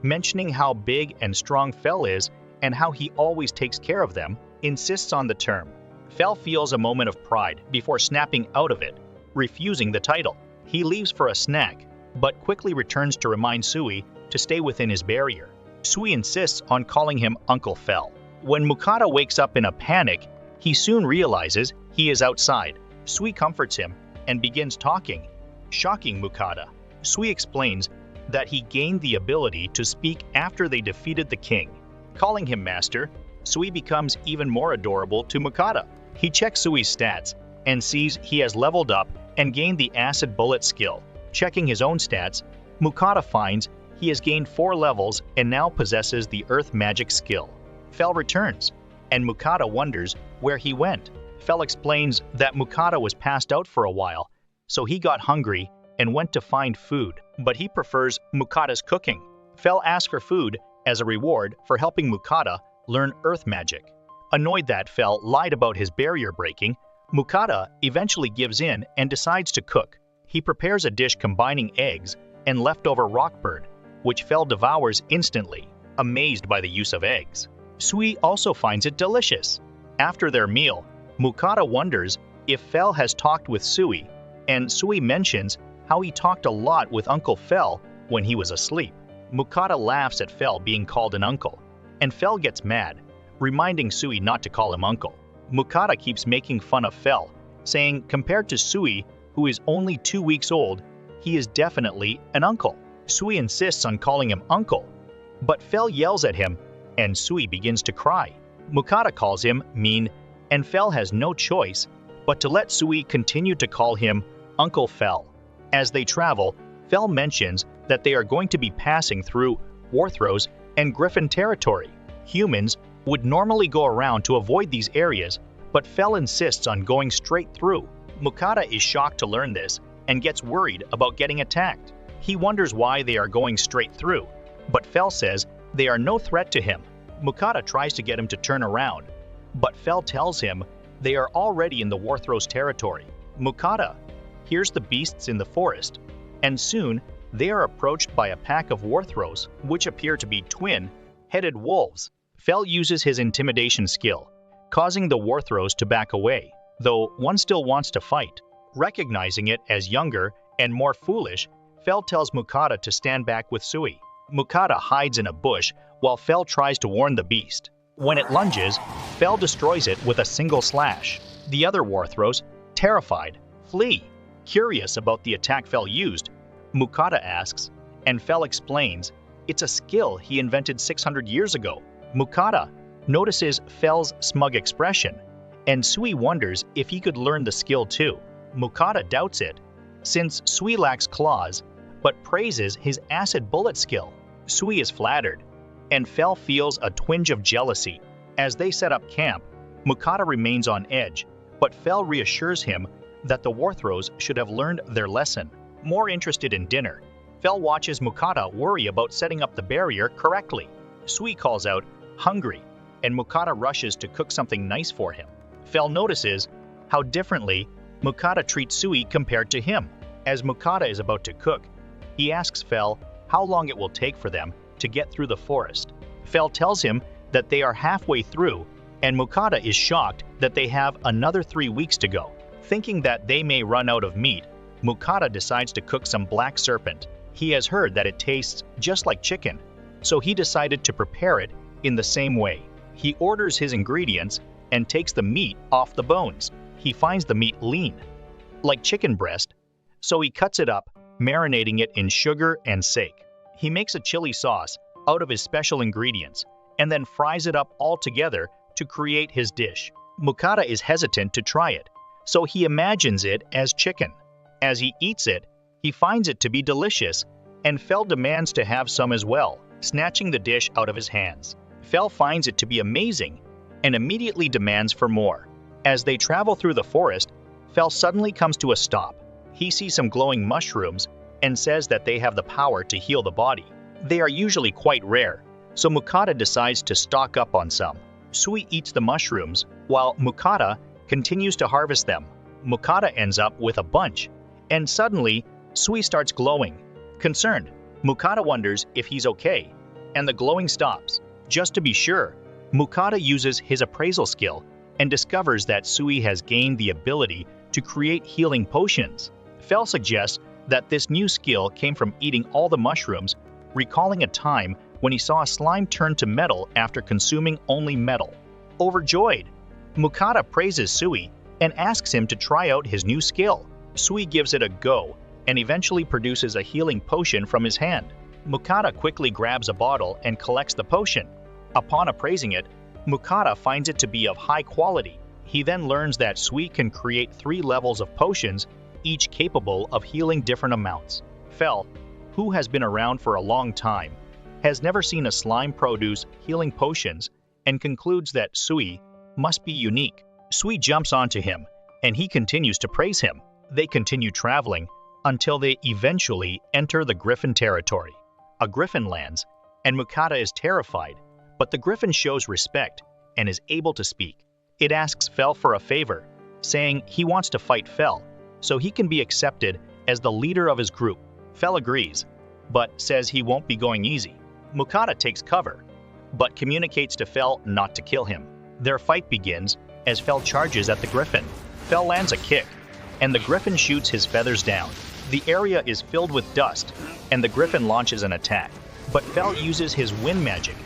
mentioning how big and strong Fel is and how he always takes care of them, insists on the term. Fel feels a moment of pride before snapping out of it, refusing the title. He leaves for a snack, but quickly returns to remind Sui to stay within his barrier. Sui insists on calling him Uncle Fel. When Mukata wakes up in a panic, he soon realizes he is outside. Sui comforts him and begins talking, shocking Mukata. Sui explains that he gained the ability to speak after they defeated the king. Calling him master, Sui becomes even more adorable to Mukata. He checks Sui's stats and sees he has leveled up and gained the acid bullet skill. Checking his own stats, Mukata finds he has gained 4 levels and now possesses the earth magic skill. Fel returns, and Mukata wonders where he went. Fel explains that Mukata was passed out for a while, so he got hungry and went to find food, but he prefers Mukata's cooking. Fel asks for food as a reward for helping Mukata learn earth magic. Annoyed that Fel lied about his barrier breaking, Mukata eventually gives in and decides to cook. He prepares a dish combining eggs and leftover rockbird, which Fel devours instantly, amazed by the use of eggs. Sui also finds it delicious. After their meal, Mukata wonders if Fel has talked with Sui, and Sui mentions how he talked a lot with Uncle Fel when he was asleep. Mukata laughs at Fel being called an uncle, and Fel gets mad, reminding Sui not to call him uncle. Mukata keeps making fun of Fel, saying compared to Sui, who is only 2 weeks old, he is definitely an uncle. Sui insists on calling him uncle, but Fel yells at him, and Sui begins to cry. Mukata calls him mean, and Fel has no choice but to let Sui continue to call him Uncle Fel. As they travel, Fel mentions that they are going to be passing through Warthros and Griffin territory. Humans would normally go around to avoid these areas, but Fel insists on going straight through. Mukata is shocked to learn this and gets worried about getting attacked. He wonders why they are going straight through, but Fel says they are no threat to him. Mukata tries to get him to turn around, but Fel tells him they are already in the Warthros territory. Mukata hears the beasts in the forest, and soon they are approached by a pack of Warthros, which appear to be twin-headed wolves. Fel uses his intimidation skill, causing the Warthros to back away, though one still wants to fight. Recognizing it as younger and more foolish, Fel tells Mukata to stand back with Sui. Mukata hides in a bush while Fel tries to warn the beast. When it lunges, Fel destroys it with a single slash. The other Warthros, terrified, flee. Curious about the attack Fel used, Mukata asks, and Fel explains it's a skill he invented 600 years ago. Mukata notices Fel's smug expression, and Sui wonders if he could learn the skill too. Mukata doubts it, since Sui lacks claws, but praises his acid bullet skill. Sui is flattered, and Fel feels a twinge of jealousy. As they set up camp, Mukata remains on edge, but Fel reassures him that the Warthros should have learned their lesson. More interested in dinner, Fel watches Mukata worry about setting up the barrier correctly. Sui calls out, "Hungry," and Mukata rushes to cook something nice for him. Fel notices how differently Mukata treats Sui compared to him. As Mukata is about to cook, he asks Fel how long it will take for them to get through the forest. Fel tells him that they are halfway through, and Mukata is shocked that they have another 3 weeks to go. Thinking that they may run out of meat, Mukata decides to cook some black serpent. He has heard that it tastes just like chicken, so he decided to prepare it in the same way. He orders his ingredients and takes the meat off the bones. He finds the meat lean, like chicken breast, so he cuts it up, marinating it in sugar and sake. He makes a chili sauce out of his special ingredients and then fries it up all together to create his dish. Mukata is hesitant to try it, so he imagines it as chicken. As he eats it, he finds it to be delicious, and Fel demands to have some as well, snatching the dish out of his hands. Fel finds it to be amazing and immediately demands for more. As they travel through the forest, Fel suddenly comes to a stop. He sees some glowing mushrooms and says that they have the power to heal the body. They are usually quite rare, so Mukata decides to stock up on some. Sui eats the mushrooms, while Mukata continues to harvest them. Mukata ends up with a bunch, and suddenly, Sui starts glowing. Concerned, Mukata wonders if he's okay, and the glowing stops. Just to be sure, Mukata uses his appraisal skill and discovers that Sui has gained the ability to create healing potions. Fel suggests that this new skill came from eating all the mushrooms, recalling a time when he saw a slime turn to metal after consuming only metal. Overjoyed, Mukata praises Sui and asks him to try out his new skill. Sui gives it a go and eventually produces a healing potion from his hand. Mukata quickly grabs a bottle and collects the potion. Upon appraising it, Mukata finds it to be of high quality. He then learns that Sui can create 3 levels of potions, each capable of healing different amounts. Fel, who has been around for a long time, has never seen a slime produce healing potions and concludes that Sui must be unique. Sui jumps onto him, and he continues to praise him. They continue traveling until they eventually enter the Griffin territory. A Griffin lands, and Mukata is terrified, but the Griffin shows respect and is able to speak. It asks Fel for a favor, saying he wants to fight Fel, so he can be accepted as the leader of his group. Fel agrees, but says he won't be going easy. Mukata takes cover, but communicates to Fel not to kill him. Their fight begins as Fel charges at the Griffin. Fel lands a kick, and the Griffin shoots his feathers down. The area is filled with dust, and the Griffin launches an attack. But Fel uses his wind magic,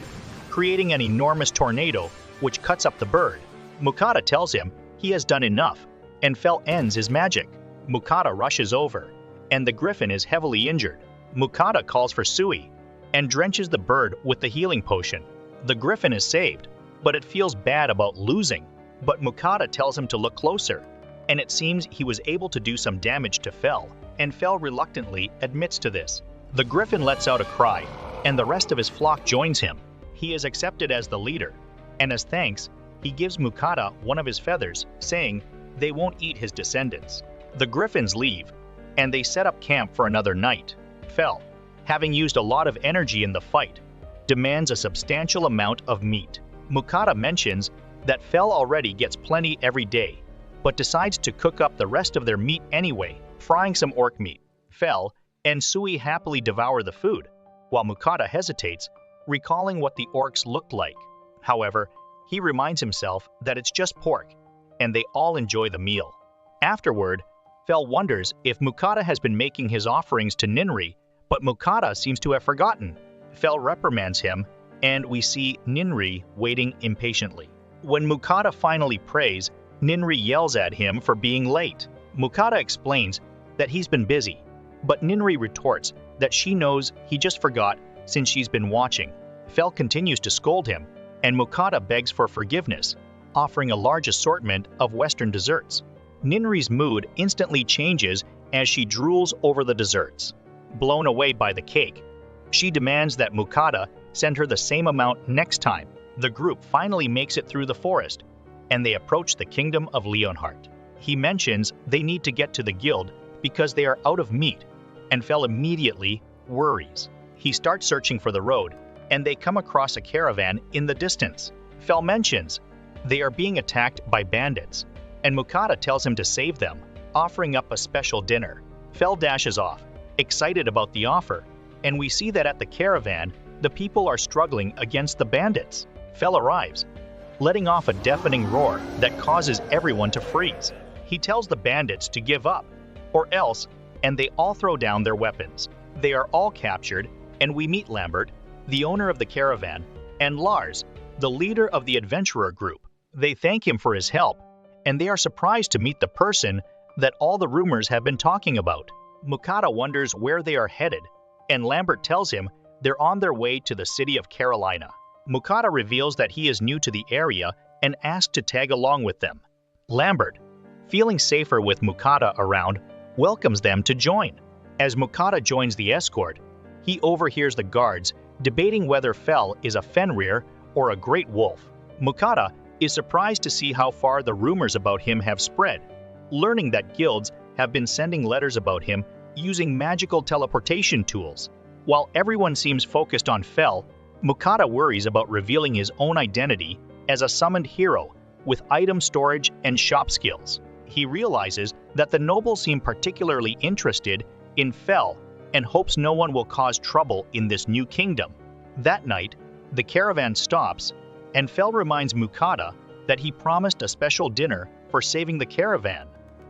creating an enormous tornado which cuts up the bird. Mukata tells him he has done enough, and Fel ends his magic. Mukata rushes over, and the Griffin is heavily injured. Mukata calls for Sui and drenches the bird with the healing potion. The Griffin is saved, but it feels bad about losing. But Mukata tells him to look closer, and it seems he was able to do some damage to Fel, and Fel reluctantly admits to this. The Griffin lets out a cry, and the rest of his flock joins him. He is accepted as the leader, and as thanks, he gives Mukata one of his feathers, saying they won't eat his descendants. The Griffins leave, and they set up camp for another night. Fel, having used a lot of energy in the fight, demands a substantial amount of meat. Mukata mentions that Fel already gets plenty every day, but decides to cook up the rest of their meat anyway, frying some orc meat. Fel and Sui happily devour the food, while Mukata hesitates, recalling what the orcs looked like. However, he reminds himself that it's just pork, and they all enjoy the meal. Afterward, Fel wonders if Mukata has been making his offerings to Ninri, but Mukata seems to have forgotten. Fel reprimands him, and we see Ninri waiting impatiently. When Mukata finally prays, Ninri yells at him for being late. Mukata explains that he's been busy, but Ninri retorts that she knows he just forgot since she's been watching. Fel continues to scold him, and Mukata begs for forgiveness, offering a large assortment of Western desserts. Ninri's mood instantly changes as she drools over the desserts. Blown away by the cake, she demands that Mukata send her the same amount next time. The group finally makes it through the forest, and they approach the kingdom of Leonhardt. He mentions they need to get to the guild because they are out of meat, and Fel immediately worries. He starts searching for the road, and they come across a caravan in the distance. Fel mentions they are being attacked by bandits, and Mukata tells him to save them, offering up a special dinner. Fel dashes off, excited about the offer, and we see that at the caravan, the people are struggling against the bandits. Fel arrives, letting off a deafening roar that causes everyone to freeze. He tells the bandits to give up, or else, and they all throw down their weapons. They are all captured, and we meet Lambert, the owner of the caravan, and Lars, the leader of the adventurer group. They thank him for his help, and they are surprised to meet the person that all the rumors have been talking about. Mukata wonders where they are headed, and Lambert tells him they're on their way to the city of Carolina. Mukata reveals that he is new to the area and asks to tag along with them. Lambert, feeling safer with Mukata around, welcomes them to join. As Mukata joins the escort, he overhears the guards debating whether Fel is a Fenrir or a great wolf. Mukata is surprised to see how far the rumors about him have spread, learning that guilds have been sending letters about him using magical teleportation tools. While everyone seems focused on Fel, Mukata worries about revealing his own identity as a summoned hero with item storage and shop skills. He realizes that the nobles seem particularly interested in Fel and hopes no one will cause trouble in this new kingdom. That night, the caravan stops, and Fel reminds Mukata that he promised a special dinner for saving the caravan.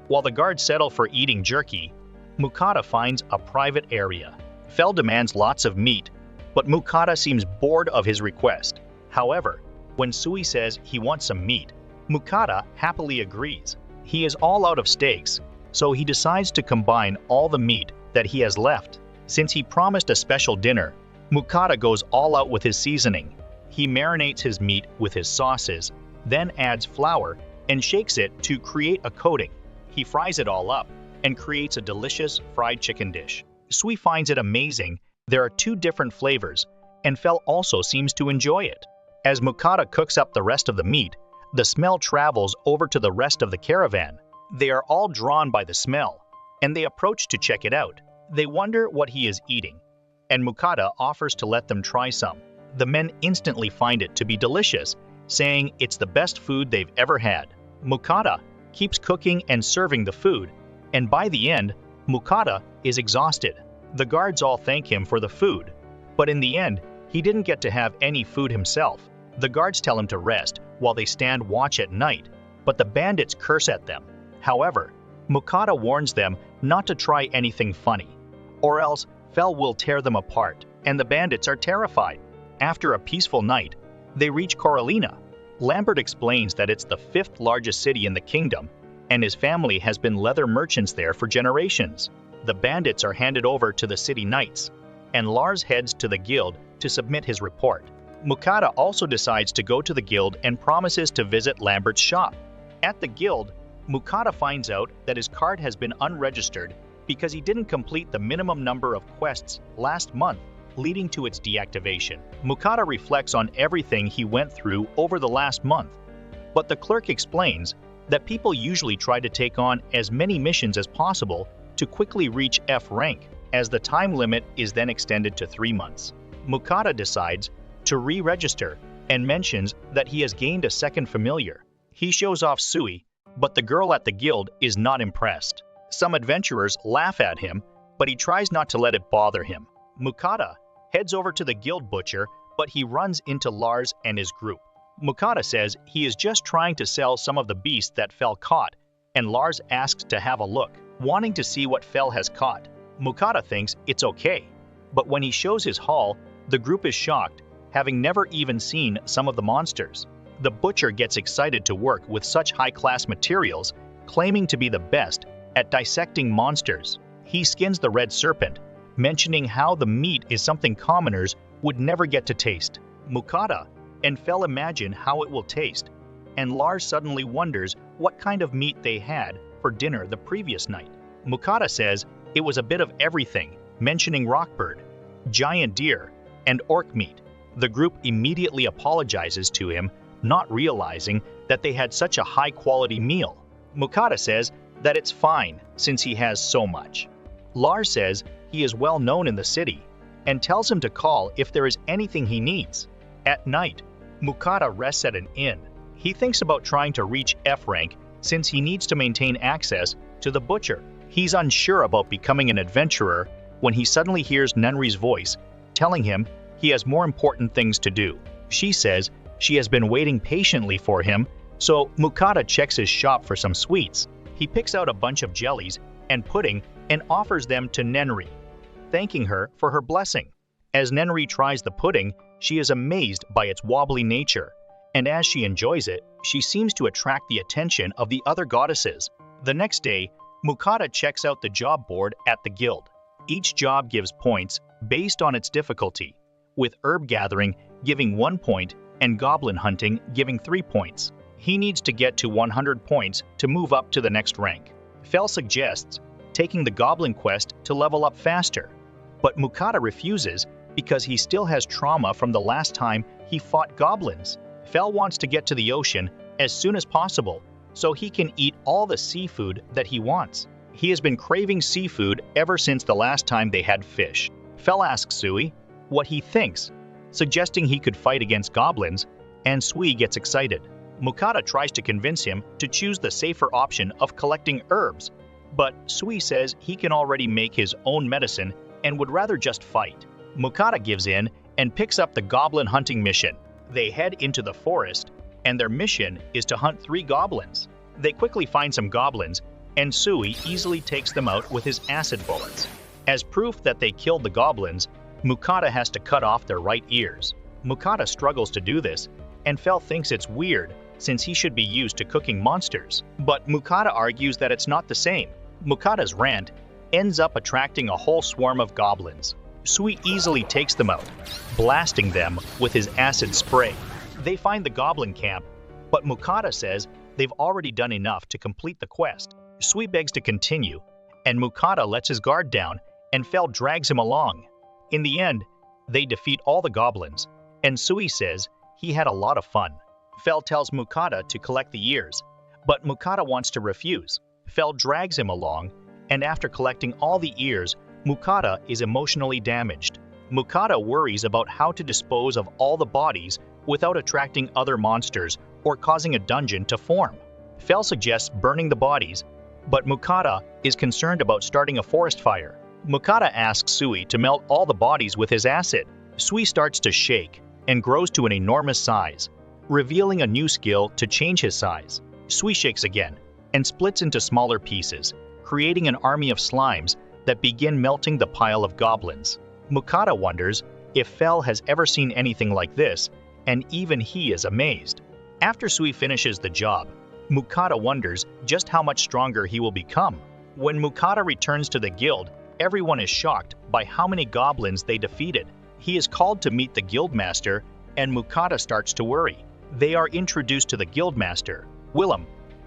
While the guards settle for eating jerky, Mukata finds a private area. Fel demands lots of meat, but Mukata seems bored of his request. However, when Sui says he wants some meat, Mukata happily agrees. He is all out of steaks, so he decides to combine all the meat that he has left. Since he promised a special dinner, Mukata goes all out with his seasoning. He marinates his meat with his sauces, then adds flour and shakes it to create a coating. He fries it all up and creates a delicious fried chicken dish. Sui finds it amazing. There are 2 different flavors, and Fel also seems to enjoy it. As Mukata cooks up the rest of the meat, the smell travels over to the rest of the caravan. They are all drawn by the smell, and they approach to check it out. They wonder what he is eating, and Mukata offers to let them try some. The men instantly find it to be delicious, saying it's the best food they've ever had. Mukata keeps cooking and serving the food, and by the end, Mukata is exhausted. The guards all thank him for the food, but in the end, he didn't get to have any food himself. The guards tell him to rest while they stand watch at night, but the bandits curse at them. However, Mukata warns them not to try anything funny, or else Fel will tear them apart, and the bandits are terrified. After a peaceful night, they reach Carolina. Lambert explains that it's the 5th largest city in the kingdom, and his family has been leather merchants there for generations. The bandits are handed over to the city knights, and Lars heads to the guild to submit his report. Mukata also decides to go to the guild and promises to visit Lambert's shop. At the guild, Mukata finds out that his card has been unregistered because he didn't complete the minimum number of quests last month, leading to its deactivation. Mukata reflects on everything he went through over the last month, but the clerk explains that people usually try to take on as many missions as possible to quickly reach F rank, as the time limit is then extended to 3 months. Mukata decides to re-register and mentions that he has gained a second familiar. He shows off Sui, but the girl at the guild is not impressed. Some adventurers laugh at him, but he tries not to let it bother him. Mukata heads over to the guild butcher, but he runs into Lars and his group. Mukata says he is just trying to sell some of the beasts that Fel caught, and Lars asks to have a look, wanting to see what Fel has caught. Mukata thinks it's okay, but when he shows his haul, the group is shocked, having never even seen some of the monsters. The butcher gets excited to work with such high-class materials, claiming to be the best at dissecting monsters. He skins the red serpent, mentioning how the meat is something commoners would never get to taste. Mukata and Fel imagine how it will taste, and Lars suddenly wonders what kind of meat they had for dinner the previous night. Mukata says it was a bit of everything, mentioning rockbird, giant deer, and orc meat. The group immediately apologizes to him, not realizing that they had such a high-quality meal. Mukata says that it's fine since he has so much. Lars says he is well known in the city and tells him to call if there is anything he needs. At night, Mukata rests at an inn. He thinks about trying to reach F rank since he needs to maintain access to the butcher. He's unsure about becoming an adventurer when he suddenly hears Nenri's voice telling him he has more important things to do. She says she has been waiting patiently for him, so Mukata checks his shop for some sweets. He picks out a bunch of jellies and pudding and offers them to Nenri, thanking her for her blessing. As Nenri tries the pudding, she is amazed by its wobbly nature, and as she enjoys it, she seems to attract the attention of the other goddesses. The next day, Mukata checks out the job board at the guild. Each job gives points based on its difficulty, with herb gathering giving 1 point and goblin hunting giving 3 points. He needs to get to 100 points to move up to the next rank. Fel suggests taking the goblin quest to level up faster, but Mukata refuses because he still has trauma from the last time he fought goblins. Fel wants to get to the ocean as soon as possible so he can eat all the seafood that he wants. He has been craving seafood ever since the last time they had fish. Fel asks Sui what he thinks, suggesting he could fight against goblins, and Sui gets excited. Mukata tries to convince him to choose the safer option of collecting herbs, but Sui says he can already make his own medicine and would rather just fight. Mukata gives in and picks up the goblin hunting mission. They head into the forest, and their mission is to hunt 3 goblins. They quickly find some goblins, and Sui easily takes them out with his acid bullets. As proof that they killed the goblins, Mukata has to cut off their right ears. Mukata struggles to do this, and Fel thinks it's weird since he should be used to cooking monsters. But Mukata argues that it's not the same. Mukata's rant ends up attracting a whole swarm of goblins. Sui easily takes them out, blasting them with his acid spray. They find the goblin camp, but Mukata says they've already done enough to complete the quest. Sui begs to continue, and Mukata lets his guard down, and Fel drags him along. In the end, they defeat all the goblins, and Sui says he had a lot of fun. Fel tells Mukata to collect the ears, but Mukata wants to refuse. Fel drags him along, and after collecting all the ears, Mukata is emotionally damaged. Mukata worries about how to dispose of all the bodies without attracting other monsters or causing a dungeon to form. Fel suggests burning the bodies, but Mukata is concerned about starting a forest fire. Mukata asks Sui to melt all the bodies with his acid. Sui starts to shake and grows to an enormous size, revealing a new skill to change his size. Sui shakes again and splits into smaller pieces, creating an army of slimes that begin melting the pile of goblins. Mukata wonders if Fel has ever seen anything like this, and even he is amazed. After Sui finishes the job, Mukata wonders just how much stronger he will become. When Mukata returns to the guild, everyone is shocked by how many goblins they defeated. He is called to meet the guildmaster, and Mukata starts to worry. They are introduced to the guildmaster, Willem,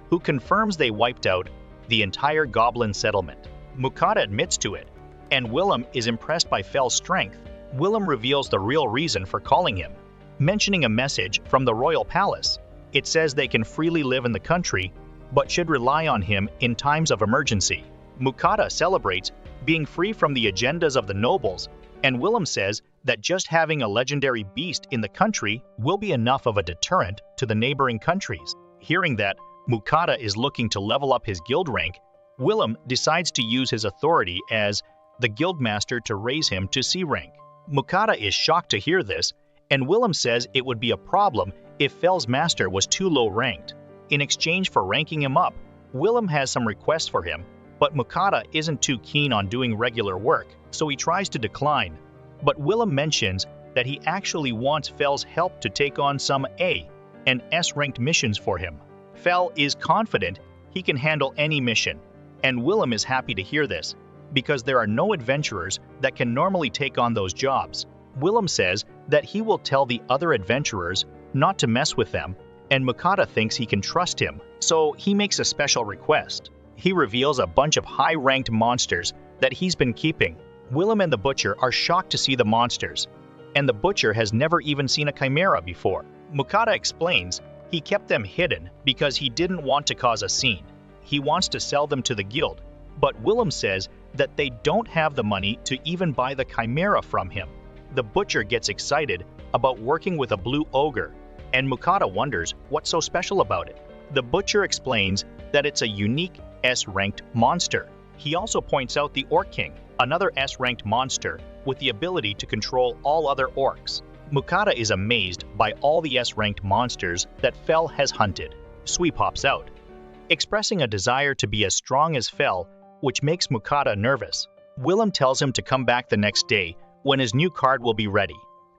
who confirms they wiped out the entire goblin settlement. Mukata admits to it, and Willem is impressed by Fel's strength. Willem reveals the real reason for calling him, mentioning a message from the royal palace. It says they can freely live in the country, but should rely on him in times of emergency. Mukata celebrates being free from the agendas of the nobles, and Willem says that just having a legendary beast in the country will be enough of a deterrent to the neighboring countries. Hearing that Mukata is looking to level up his guild rank, Willem decides to use his authority as the guildmaster to raise him to C rank. Mukata is shocked to hear this, and Willem says it would be a problem if Fel's master was too low ranked. In exchange for ranking him up, Willem has some requests for him, but Mukata isn't too keen on doing regular work, so he tries to decline. But Willem mentions that he actually wants Fel's help to take on some A and S-ranked missions for him. Fel is confident he can handle any mission, and Willem is happy to hear this, because there are no adventurers that can normally take on those jobs. Willem says that he will tell the other adventurers not to mess with them, and Mukata thinks he can trust him, so he makes a special request. He reveals a bunch of high-ranked monsters that he's been keeping. Willem and the butcher are shocked to see the monsters, and the butcher has never even seen a chimera before. Mukata explains he kept them hidden because he didn't want to cause a scene. He wants to sell them to the guild, but Willem says that they don't have the money to even buy the chimera from him. The butcher gets excited about working with a blue ogre, and Mukata wonders what's so special about it. The butcher explains that it's a unique S-ranked monster. He also points out the Orc King, another S-ranked monster with the ability to control all other orcs. Mukata is amazed by all the S-ranked monsters that Fel has hunted. Sui pops out, expressing a desire to be as strong as Fel, which makes Mukata nervous. Willem tells him to come back the next day when his new card will be ready.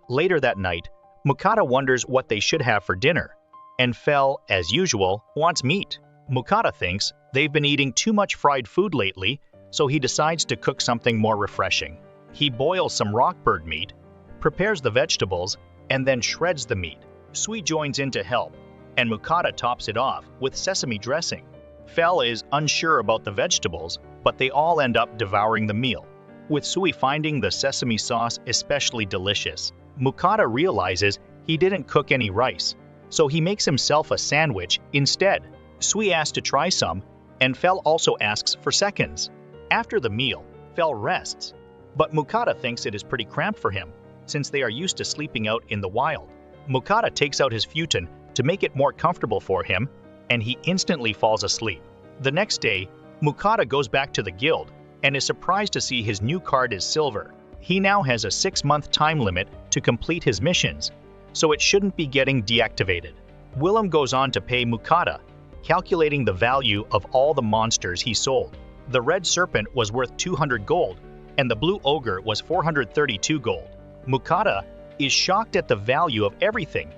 Later that night, Mukata wonders what they should have for dinner, and Fel, as usual, wants meat. Mukata thinks they've been eating too much fried food lately, so he decides to cook something more refreshing. He boils some rockbird meat, prepares the vegetables, and then shreds the meat. Sui joins in to help, and Mukata tops it off with sesame dressing. Fel is unsure about the vegetables, but they all end up devouring the meal, with Sui finding the sesame sauce especially delicious. Mukata realizes he didn't cook any rice, so he makes himself a sandwich instead. Sui asks to try some, and Fel also asks for seconds. After the meal, Fel rests, but Mukata thinks it is pretty cramped for him, since they are used to sleeping out in the wild. Mukata takes out his futon to make it more comfortable for him, and he instantly falls asleep. The next day, Mukata goes back to the guild and is surprised to see his new card is silver. He now has a 6-month time limit to complete his missions, so it shouldn't be getting deactivated. Willem goes on to pay Mukata, calculating the value of all the monsters he sold. The red serpent was worth 200 gold, and the blue ogre was 432 gold. Mukata is shocked at the value of everything,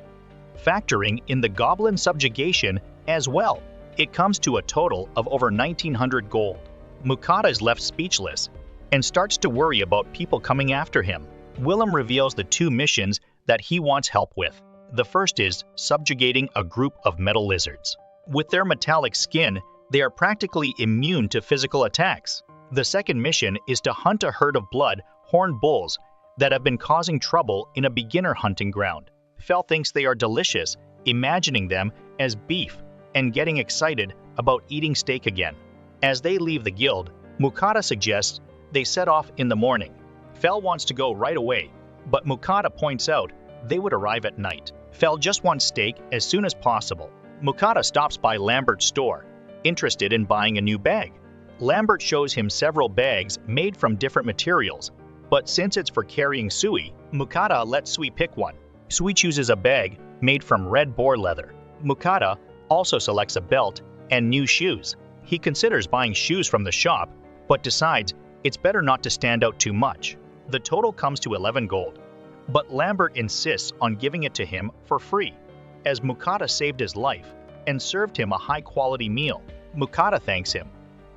factoring in the goblin subjugation as well. It comes to a total of over 1900 gold. Mukata is left speechless and starts to worry about people coming after him. Willem reveals the 2 missions that he wants help with. The first is subjugating a group of metal lizards. With their metallic skin, they are practically immune to physical attacks. The second mission is to hunt a herd of blood horned bulls that have been causing trouble in a beginner hunting ground. Fel thinks they are delicious, imagining them as beef and getting excited about eating steak again. As they leave the guild, Mukata suggests they set off in the morning. Fel wants to go right away, but Mukata points out they would arrive at night. Fel just wants steak as soon as possible. Mukata stops by Lambert's store, interested in buying a new bag. Lambert shows him several bags made from different materials, but since it's for carrying Sui, Mukata lets Sui pick one. Sui chooses a bag made from red boar leather. Mukata also selects a belt and new shoes. He considers buying shoes from the shop, but decides it's better not to stand out too much. The total comes to 11 gold, but Lambert insists on giving it to him for free, as Mukata saved his life and served him a high-quality meal. Mukata thanks him.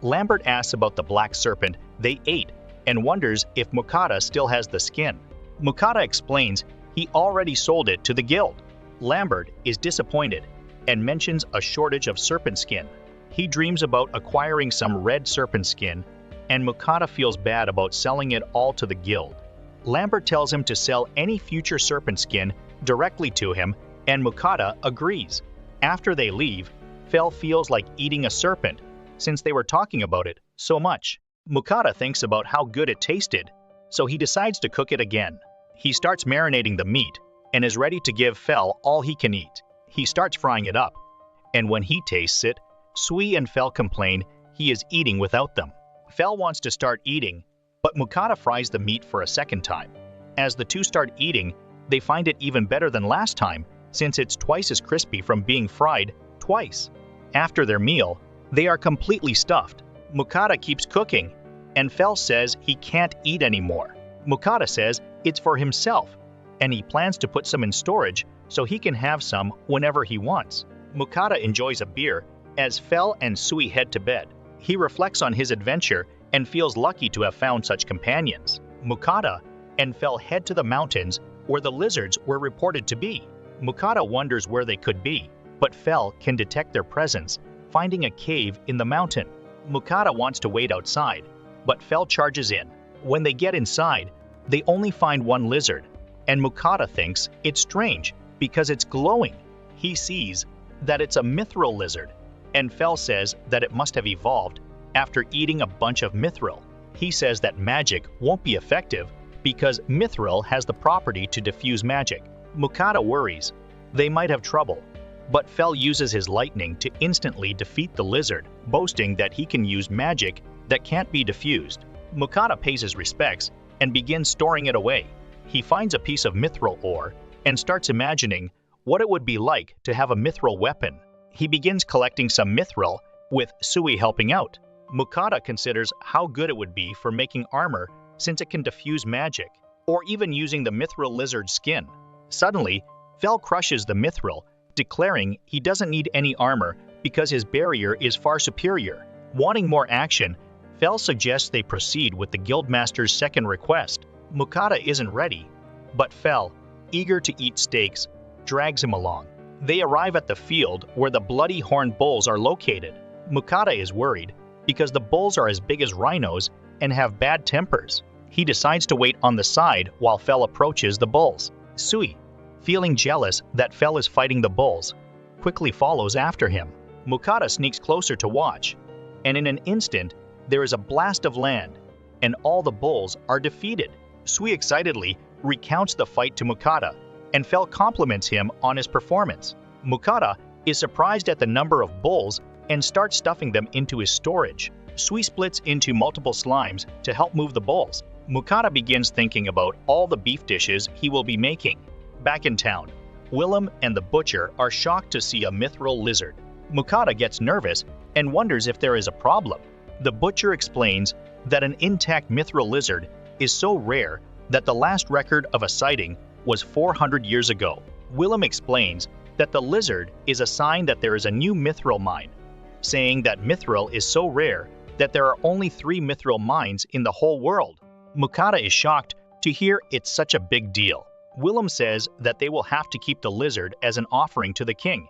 Lambert asks about the black serpent they ate and wonders if Mukata still has the skin. Mukata explains he already sold it to the guild. Lambert is disappointed and mentions a shortage of serpent skin. He dreams about acquiring some red serpent skin, and Mukata feels bad about selling it all to the guild. Lambert tells him to sell any future serpent skin directly to him, and Mukata agrees. After they leave, Fel feels like eating a serpent, since they were talking about it so much. Mukata thinks about how good it tasted, so he decides to cook it again. He starts marinating the meat, and is ready to give Fel all he can eat. He starts frying it up, and when he tastes it, Sui and Fel complain he is eating without them. Fel wants to start eating, but Mukata fries the meat for a second time. As the two start eating, they find it even better than last time, since it's twice as crispy from being fried twice. After their meal, they are completely stuffed. Mukata keeps cooking, and Fel says he can't eat anymore. Mukata says it's for himself, and he plans to put some in storage so he can have some whenever he wants. Mukata enjoys a beer as Fel and Sui head to bed. He reflects on his adventure and feels lucky to have found such companions. Mukata and Fel head to the mountains where the lizards were reported to be. Mukata wonders where they could be, but Fel can detect their presence, finding a cave in the mountain. Mukata wants to wait outside, but Fel charges in. When they get inside, they only find one lizard, and Mukata thinks it's strange because it's glowing. He sees that it's a mithril lizard, and Fel says that it must have evolved after eating a bunch of mithril. He says that magic won't be effective because mithril has the property to diffuse magic. Mukata worries they might have trouble, but Fel uses his lightning to instantly defeat the lizard, boasting that he can use magic that can't be diffused. Mukata pays his respects and begins storing it away. He finds a piece of mithril ore and starts imagining what it would be like to have a mithril weapon. He begins collecting some mithril, with Sui helping out. Mukata considers how good it would be for making armor since it can diffuse magic, or even using the mithril lizard skin. Suddenly, Fel crushes the mithril, declaring he doesn't need any armor because his barrier is far superior. Wanting more action, Fel suggests they proceed with the Guildmaster's second request. Mukata isn't ready, but Fel, eager to eat steaks, drags him along. They arrive at the field where the bloody horned bulls are located. Mukata is worried because the bulls are as big as rhinos and have bad tempers. He decides to wait on the side while Fel approaches the bulls. Sui, feeling jealous that Fel is fighting the bulls, quickly follows after him. Mukata sneaks closer to watch, and in an instant, there is a blast of land, and all the bulls are defeated. Sui excitedly recounts the fight to Mukata, and Fel compliments him on his performance. Mukata is surprised at the number of bulls and starts stuffing them into his storage. Sui splits into multiple slimes to help move the bulls. Mukata begins thinking about all the beef dishes he will be making. Back in town, Willem and the butcher are shocked to see a mithril lizard. Mukata gets nervous and wonders if there is a problem. The butcher explains that an intact mithril lizard is so rare that the last record of a sighting was 400 years ago. Willem explains that the lizard is a sign that there is a new mithril mine, saying that mithril is so rare that there are only 3 mithril mines in the whole world. Mukata is shocked to hear it's such a big deal. Willem says that they will have to keep the lizard as an offering to the king,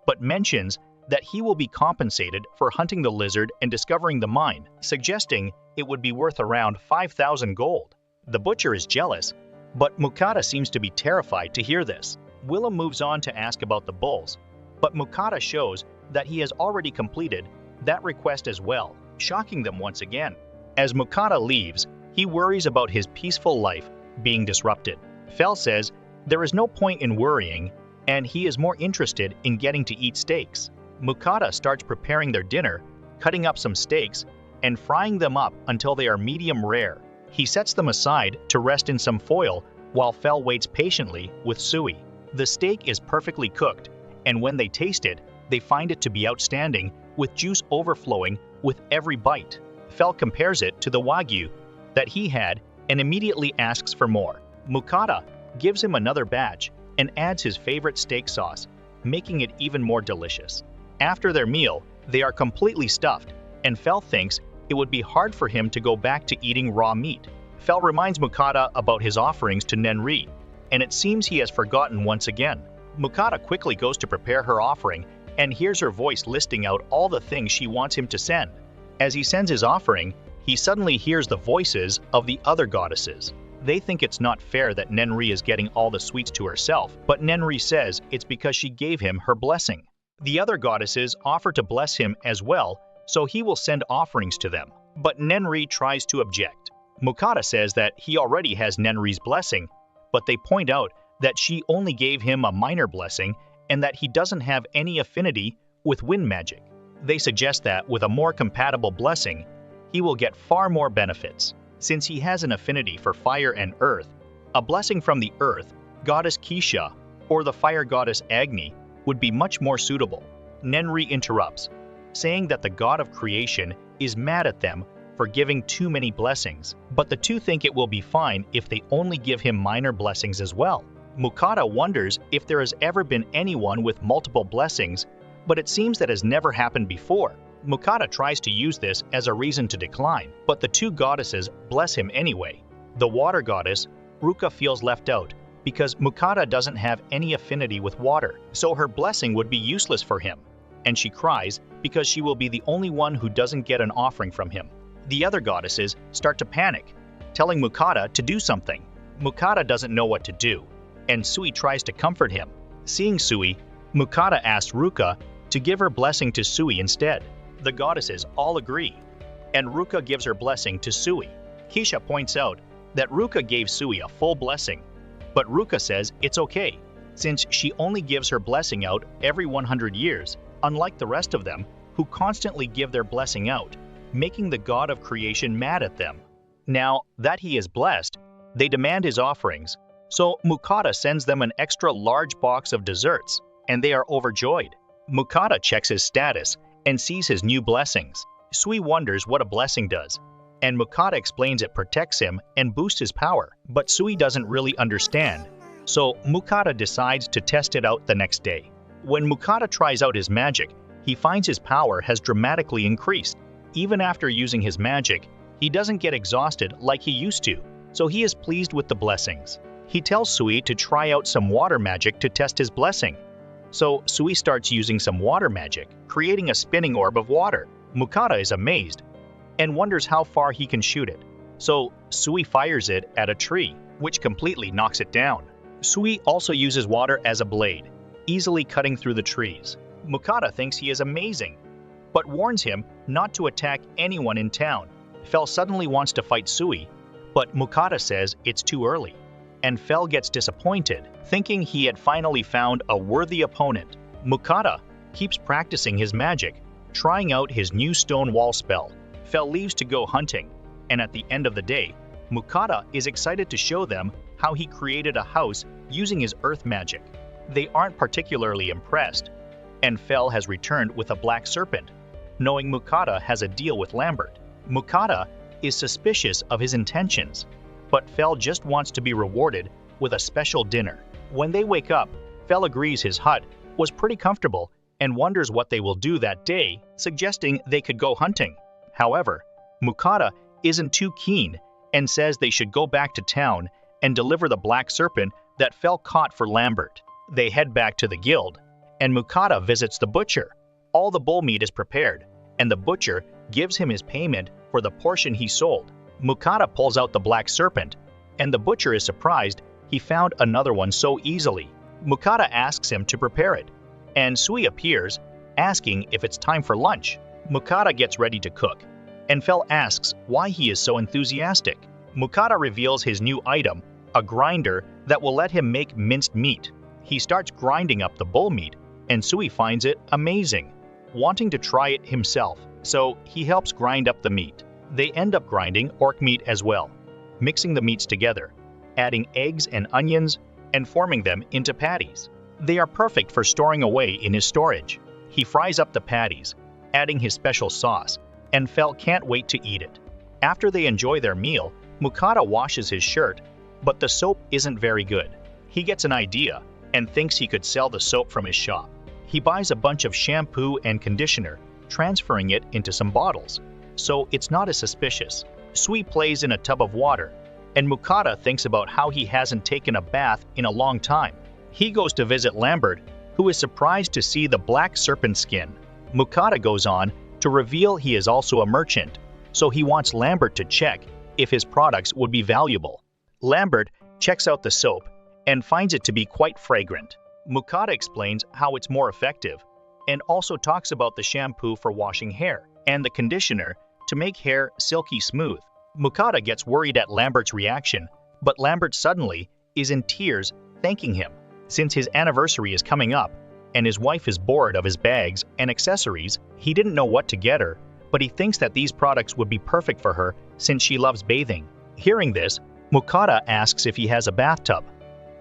but mentions that he will be compensated for hunting the lizard and discovering the mine, suggesting it would be worth around 5,000 gold. The butcher is jealous, but Mukata seems to be terrified to hear this. Willem moves on to ask about the bulls, but Mukata shows that he has already completed that request as well, shocking them once again. As Mukata leaves, he worries about his peaceful life being disrupted. Fel says there is no point in worrying, and he is more interested in getting to eat steaks. Mukata starts preparing their dinner, cutting up some steaks, and frying them up until they are medium rare. He sets them aside to rest in some foil while Fel waits patiently with Sui. The steak is perfectly cooked, and when they taste it, they find it to be outstanding, with juice overflowing with every bite. Fel compares it to the wagyu that he had and immediately asks for more. Mukata gives him another batch and adds his favorite steak sauce, making it even more delicious. After their meal, they are completely stuffed, and Fel thinks it would be hard for him to go back to eating raw meat. Fel reminds Mukata about his offerings to Nenri, and it seems he has forgotten once again. Mukata quickly goes to prepare her offering and hears her voice listing out all the things she wants him to send. As he sends his offering, he suddenly hears the voices of the other goddesses. They think it's not fair that Nenri is getting all the sweets to herself, but Nenri says it's because she gave him her blessing. The other goddesses offer to bless him as well, so he will send offerings to them. But Nenri tries to object. Mukata says that he already has Nenri's blessing, but they point out that she only gave him a minor blessing and that he doesn't have any affinity with wind magic. They suggest that with a more compatible blessing, he will get far more benefits. Since he has an affinity for fire and earth, a blessing from the earth, goddess Kisha, or the fire goddess Agni, would be much more suitable. Nenri interrupts, saying that the god of creation is mad at them for giving too many blessings, but the two think it will be fine if they only give him minor blessings as well. Mukata wonders if there has ever been anyone with multiple blessings, but it seems that has never happened before. Mukata tries to use this as a reason to decline, but the two goddesses bless him anyway. The water goddess, Ruka, feels left out because Mukata doesn't have any affinity with water, so her blessing would be useless for him, and she cries because she will be the only one who doesn't get an offering from him. The other goddesses start to panic, telling Mukata to do something. Mukata doesn't know what to do, and Sui tries to comfort him. Seeing Sui, Mukata asks Ruka to give her blessing to Sui instead. The goddesses all agree, and Ruka gives her blessing to Sui. Keisha points out that Ruka gave Sui a full blessing, but Ruka says it's okay, since she only gives her blessing out every 100 years, unlike the rest of them, who constantly give their blessing out, making the god of creation mad at them. Now that he is blessed, they demand his offerings, so Mukata sends them an extra large box of desserts, and they are overjoyed. Mukata checks his status and sees his new blessings. Sui wonders what a blessing does, and Mukata explains it protects him and boosts his power, but Sui doesn't really understand, so Mukata decides to test it out the next day. When Mukata tries out his magic, he finds his power has dramatically increased. Even after using his magic, he doesn't get exhausted like he used to, so he is pleased with the blessings. He tells Sui to try out some water magic to test his blessing. So Sui starts using some water magic, creating a spinning orb of water. Mukata is amazed and wonders how far he can shoot it. So Sui fires it at a tree, which completely knocks it down. Sui also uses water as a blade, easily cutting through the trees. Mukata thinks he is amazing, but warns him not to attack anyone in town. Fel suddenly wants to fight Sui, but Mukata says it's too early, and Fel gets disappointed, thinking he had finally found a worthy opponent. Mukata keeps practicing his magic, trying out his new stone wall spell. Fel leaves to go hunting, and at the end of the day, Mukata is excited to show them how he created a house using his earth magic. They aren't particularly impressed, and Fel has returned with a black serpent, knowing Mukata has a deal with Lambert. Mukata is suspicious of his intentions, but Fel just wants to be rewarded with a special dinner. When they wake up, Fel agrees his hut was pretty comfortable and wonders what they will do that day, suggesting they could go hunting. However, Mukata isn't too keen and says they should go back to town and deliver the black serpent that Fel caught for Lambert. They head back to the guild, and Mukata visits the butcher. All the bull meat is prepared, and the butcher gives him his payment for the portion he sold. Mukata pulls out the black serpent, and the butcher is surprised he found another one so easily. Mukata asks him to prepare it, and Sui appears, asking if it's time for lunch. Mukata gets ready to cook, and Fel asks why he is so enthusiastic. Mukata reveals his new item, a grinder that will let him make minced meat. He starts grinding up the bull meat, and Sui finds it amazing, wanting to try it himself, so he helps grind up the meat. They end up grinding orc meat as well, mixing the meats together, adding eggs and onions, and forming them into patties. They are perfect for storing away in his storage. He fries up the patties, adding his special sauce, and Fel can't wait to eat it. After they enjoy their meal, Mukata washes his shirt, but the soap isn't very good. He gets an idea and thinks he could sell the soap from his shop. He buys a bunch of shampoo and conditioner, transferring it into some bottles, so it's not as suspicious. Sui plays in a tub of water, and Mukata thinks about how he hasn't taken a bath in a long time. He goes to visit Lambert, who is surprised to see the black serpent skin. Mukata goes on to reveal he is also a merchant, so he wants Lambert to check if his products would be valuable. Lambert checks out the soap and finds it to be quite fragrant. Mukata explains how it's more effective, and also talks about the shampoo for washing hair and the conditioner to make hair silky smooth. Mukata gets worried at Lambert's reaction, but Lambert suddenly is in tears thanking him. Since his anniversary is coming up, and his wife is bored of his bags and accessories, he didn't know what to get her, but he thinks that these products would be perfect for her since she loves bathing. Hearing this, Mukata asks if he has a bathtub,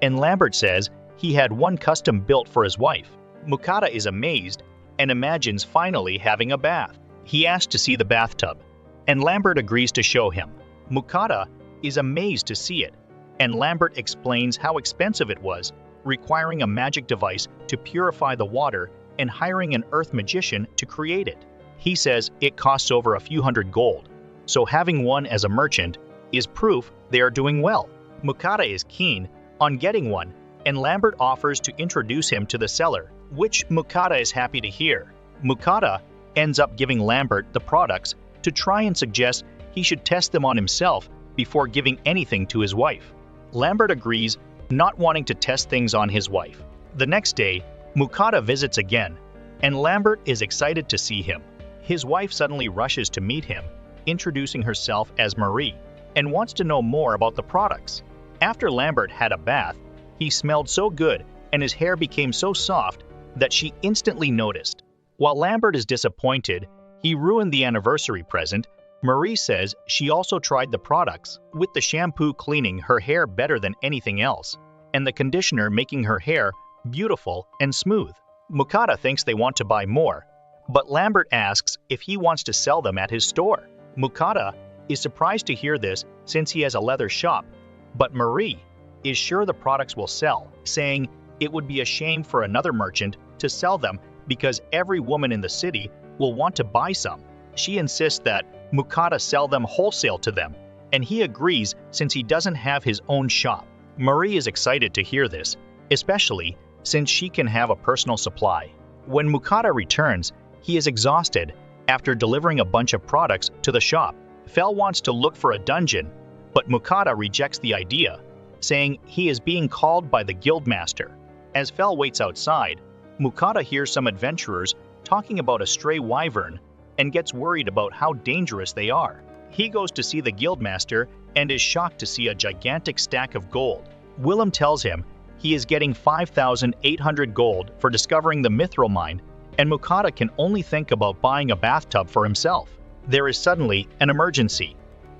and Lambert says he had one custom built for his wife. Mukata is amazed and imagines finally having a bath. He asks to see the bathtub, and Lambert agrees to show him. Mukata is amazed to see it, and Lambert explains how expensive it was, requiring a magic device to purify the water and hiring an earth magician to create it. He says it costs over a few hundred gold, so having one as a merchant is proof they are doing well. Mukata is keen on getting one, and Lambert offers to introduce him to the seller, which Mukata is happy to hear. Mukata ends up giving Lambert the products to try and suggest he should test them on himself before giving anything to his wife. Lambert agrees, not wanting to test things on his wife. The next day, Mukata visits again, and Lambert is excited to see him. His wife suddenly rushes to meet him, introducing herself as Marie, and wants to know more about the products. After Lambert had a bath, he smelled so good and his hair became so soft that she instantly noticed. While Lambert is disappointed he ruined the anniversary present, Marie says she also tried the products, with the shampoo cleaning her hair better than anything else, and the conditioner making her hair beautiful and smooth. Mukata thinks they want to buy more, but Lambert asks if he wants to sell them at his store. Mukata is surprised to hear this since he has a leather shop, but Marie is sure the products will sell, saying it would be a shame for another merchant to sell them because every woman in the city will want to buy some. She insists that Mukata sell them wholesale to them, and he agrees since he doesn't have his own shop. Marie is excited to hear this, especially since she can have a personal supply. When Mukata returns, he is exhausted after delivering a bunch of products to the shop. Fel wants to look for a dungeon, but Mukata rejects the idea, saying he is being called by the guildmaster. As Fel waits outside, Mukata hears some adventurers talking about a stray wyvern and gets worried about how dangerous they are. He goes to see the guildmaster and is shocked to see a gigantic stack of gold. Willem tells him he is getting 5,800 gold for discovering the mithril mine, and Mukata can only think about buying a bathtub for himself. There is suddenly an emergency,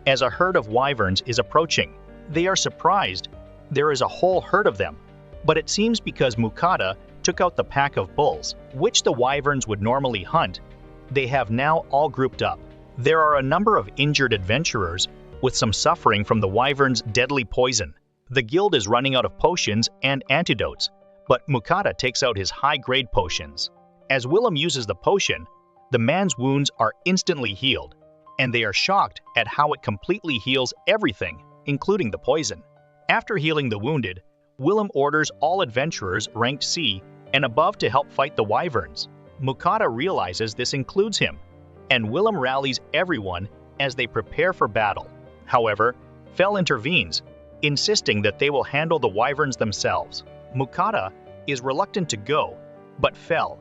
as a herd of wyverns is approaching. They are surprised. There is a whole herd of them, but it seems because Mukata took out the pack of bulls, which the wyverns would normally hunt, they have now all grouped up. There are a number of injured adventurers, with some suffering from the wyvern's deadly poison. The guild is running out of potions and antidotes, but Mukata takes out his high-grade potions. As Willem uses the potion, the man's wounds are instantly healed, and they are shocked at how it completely heals everything, including the poison. After healing the wounded, Willem orders all adventurers ranked C and above to help fight the wyverns. Mukata realizes this includes him, and Willem rallies everyone as they prepare for battle. However, Fel intervenes, insisting that they will handle the wyverns themselves. Mukata is reluctant to go, but Fel,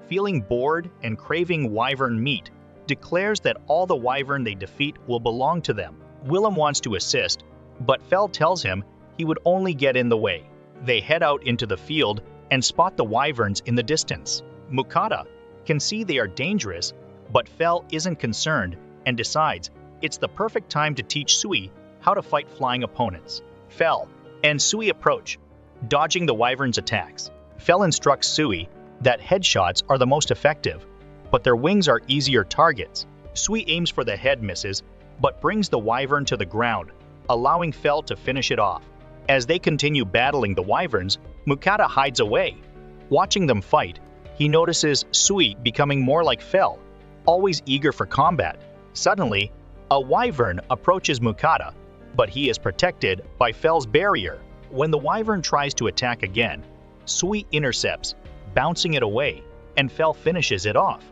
feeling bored and craving wyvern meat, declares that all the wyvern they defeat will belong to them. Willem wants to assist, but Fel tells him he would only get in the way. They head out into the field and spot the wyverns in the distance. Mukata can see they are dangerous, but Fel isn't concerned and decides it's the perfect time to teach Sui how to fight flying opponents. Fel and Sui approach, dodging the wyvern's attacks. Fel instructs Sui that headshots are the most effective, but their wings are easier targets. Sui aims for the head, misses, but brings the wyvern to the ground, allowing Fel to finish it off. As they continue battling the wyverns, Mukata hides away. Watching them fight, he notices Sui becoming more like Fel, always eager for combat. Suddenly, a wyvern approaches Mukata, but he is protected by Fel's barrier. When the wyvern tries to attack again, Sui intercepts, bouncing it away, and Fel finishes it off.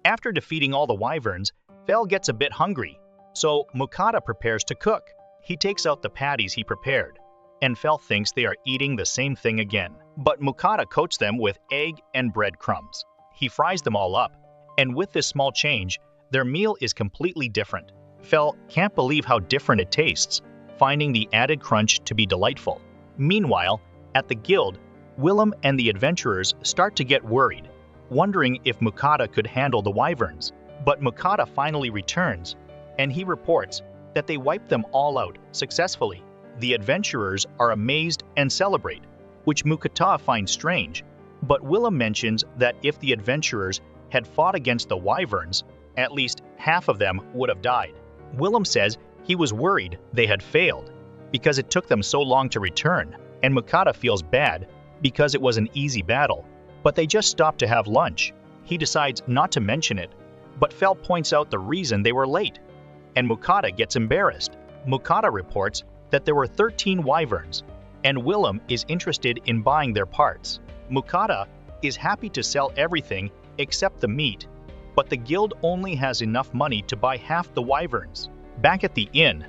After defeating all the wyverns, Fel gets a bit hungry, so Mukata prepares to cook. He takes out the patties he prepared, and Fel thinks they are eating the same thing again. But Mukata coats them with egg and breadcrumbs. He fries them all up, and with this small change, their meal is completely different. Fel can't believe how different it tastes, finding the added crunch to be delightful. Meanwhile, at the guild, Willem and the adventurers start to get worried, wondering if Mukata could handle the wyverns. But Mukata finally returns, and he reports that they wiped them all out successfully. The adventurers are amazed and celebrate, which Mukata finds strange, but Willem mentions that if the adventurers had fought against the wyverns, at least half of them would have died. Willem says he was worried they had failed because it took them so long to return, and Mukata feels bad because it was an easy battle, but they just stopped to have lunch. He decides not to mention it, but Fel points out the reason they were late, and Mukata gets embarrassed. Mukata reports that there were 13 wyverns, and Willem is interested in buying their parts. Mukata is happy to sell everything except the meat, but the guild only has enough money to buy half the wyverns. Back at the inn,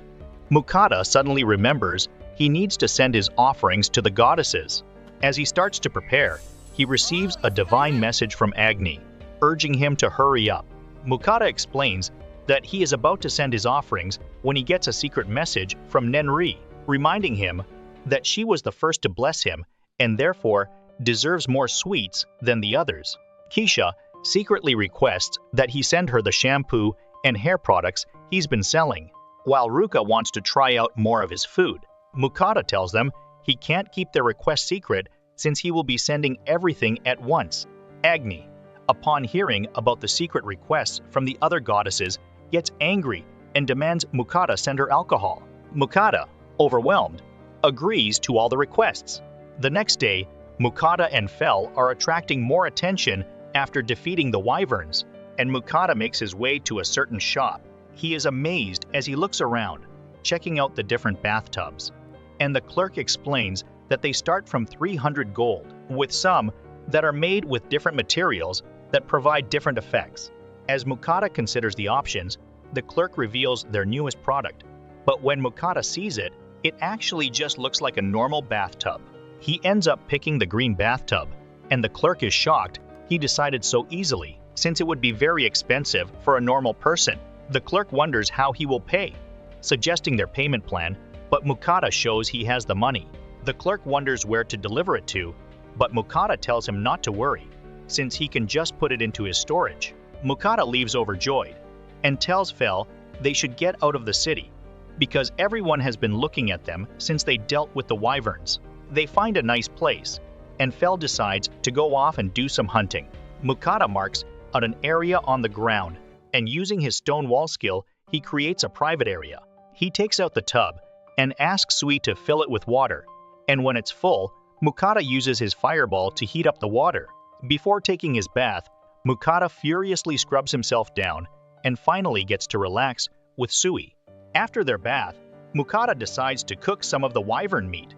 Mukata suddenly remembers he needs to send his offerings to the goddesses. As he starts to prepare, he receives a divine message from Agni, urging him to hurry up. Mukata explains that he is about to send his offerings when he gets a secret message from Nenri, reminding him that she was the first to bless him and therefore deserves more sweets than the others. Keisha secretly requests that he send her the shampoo and hair products he's been selling, while Ruka wants to try out more of his food. Mukata tells them he can't keep their request secret since he will be sending everything at once. Agni, upon hearing about the secret requests from the other goddesses, gets angry and demands Mukata send her alcohol. Mukata, overwhelmed, agrees to all the requests. The next day, Mukata and Fel are attracting more attention after defeating the wyverns, and Mukata makes his way to a certain shop. He is amazed as he looks around, checking out the different bathtubs, and the clerk explains that they start from 300 gold, with some that are made with different materials that provide different effects. As Mukata considers the options, the clerk reveals their newest product, but when Mukata sees it, it actually just looks like a normal bathtub. He ends up picking the green bathtub, and the clerk is shocked he decided so easily, since it would be very expensive for a normal person. The clerk wonders how he will pay, suggesting their payment plan, but Mukata shows he has the money. The clerk wonders where to deliver it to, but Mukata tells him not to worry, since he can just put it into his storage. Mukata leaves overjoyed, and tells Fel they should get out of the city, because everyone has been looking at them since they dealt with the wyverns. They find a nice place, and Fel decides to go off and do some hunting. Mukata marks out an area on the ground, and using his stone wall skill, he creates a private area. He takes out the tub and asks Sui to fill it with water, and when it's full, Mukata uses his fireball to heat up the water. Before taking his bath, Mukata furiously scrubs himself down and finally gets to relax with Sui. After their bath, Mukata decides to cook some of the wyvern meat.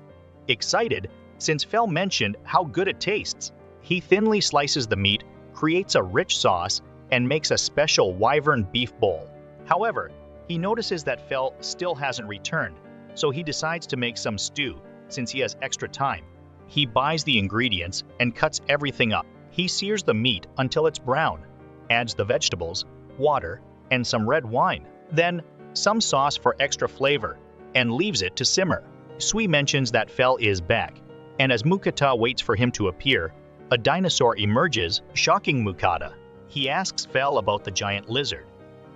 Excited, since Fel mentioned how good it tastes, he thinly slices the meat, creates a rich sauce, and makes a special wyvern beef bowl. However, he notices that Fel still hasn't returned, so he decides to make some stew since he has extra time. He buys the ingredients and cuts everything up. He sears the meat until it's brown, adds the vegetables, water, and some red wine, then some sauce for extra flavor, and leaves it to simmer. Sui mentions that Fel is back, and as Mukata waits for him to appear, a dinosaur emerges, shocking Mukata. He asks Fel about the giant lizard,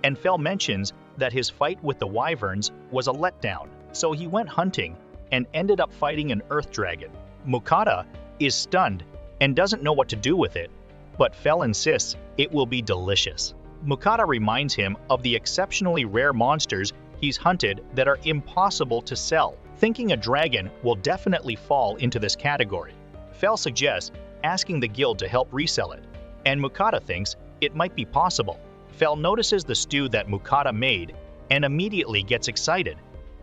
and Fel mentions that his fight with the wyverns was a letdown, so he went hunting and ended up fighting an earth dragon. Mukata is stunned and doesn't know what to do with it, but Fel insists it will be delicious. Mukata reminds him of the exceptionally rare monsters he's hunted that are impossible to sell, thinking a dragon will definitely fall into this category. Fel suggests asking the guild to help resell it, and Mukata thinks it might be possible. Fel notices the stew that Mukata made and immediately gets excited,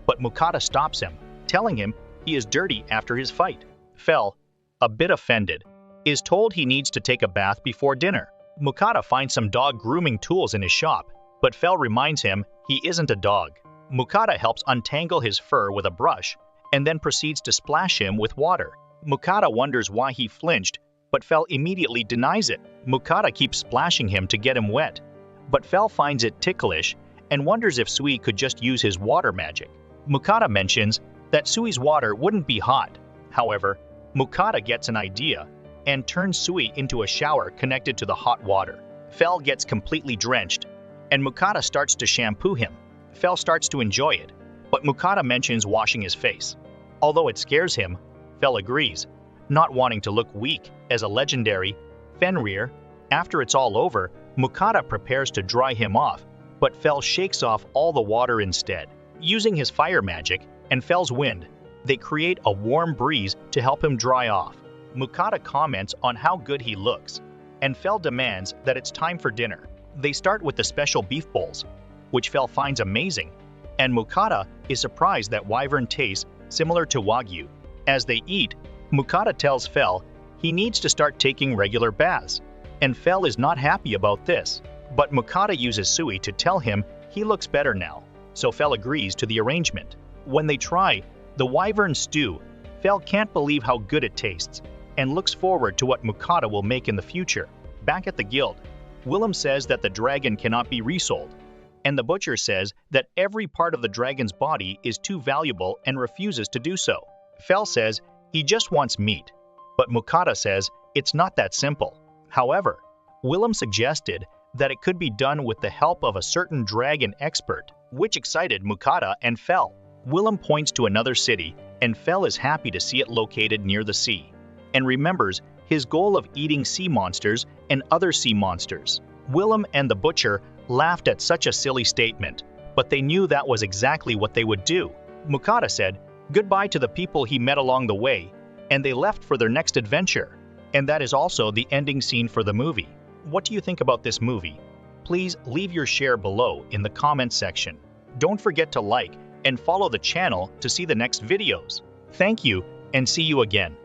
but Mukata stops him, telling him he is dirty after his fight. Fel, a bit offended, is told he needs to take a bath before dinner. Mukata finds some dog grooming tools in his shop, but Fel reminds him he isn't a dog. Mukata helps untangle his fur with a brush and then proceeds to splash him with water. Mukata wonders why he flinched, but Fel immediately denies it. Mukata keeps splashing him to get him wet, but Fel finds it ticklish and wonders if Sui could just use his water magic. Mukata mentions that Sui's water wouldn't be hot. However, Mukata gets an idea and turns Sui into a shower connected to the hot water. Fel gets completely drenched, and Mukata starts to shampoo him. Fel starts to enjoy it, but Mukata mentions washing his face. Although it scares him, Fel agrees, not wanting to look weak as a legendary Fenrir. After it's all over, Mukata prepares to dry him off, but Fel shakes off all the water instead. Using his fire magic and Fel's wind, they create a warm breeze to help him dry off. Mukata comments on how good he looks, and Fel demands that it's time for dinner. They start with the special beef bowls, which Fel finds amazing, and Mukata is surprised that wyvern tastes similar to Wagyu. As they eat, Mukata tells Fel he needs to start taking regular baths, and Fel is not happy about this. But Mukata uses Sui to tell him he looks better now, so Fel agrees to the arrangement. When they try The wyvern stew. Fel can't believe how good it tastes and looks forward to what Mukata will make in the future. Back at the guild, Willem says that the dragon cannot be resold, and the butcher says that every part of the dragon's body is too valuable and refuses to do so. Fel says he just wants meat, but Mukata says it's not that simple. However, Willem suggested that it could be done with the help of a certain dragon expert, which excited Mukata and Fel. Willem points to another city, and Fel is happy to see it located near the sea, and remembers his goal of eating sea monsters and other sea monsters. Willem and the butcher laughed at such a silly statement, but they knew that was exactly what they would do. Mukata said goodbye to the people he met along the way, and they left for their next adventure. And that is also the ending scene for the movie. What do you think about this movie? Please leave your share below in the comments section. Don't forget to like and follow the channel to see the next videos. Thank you, and see you again.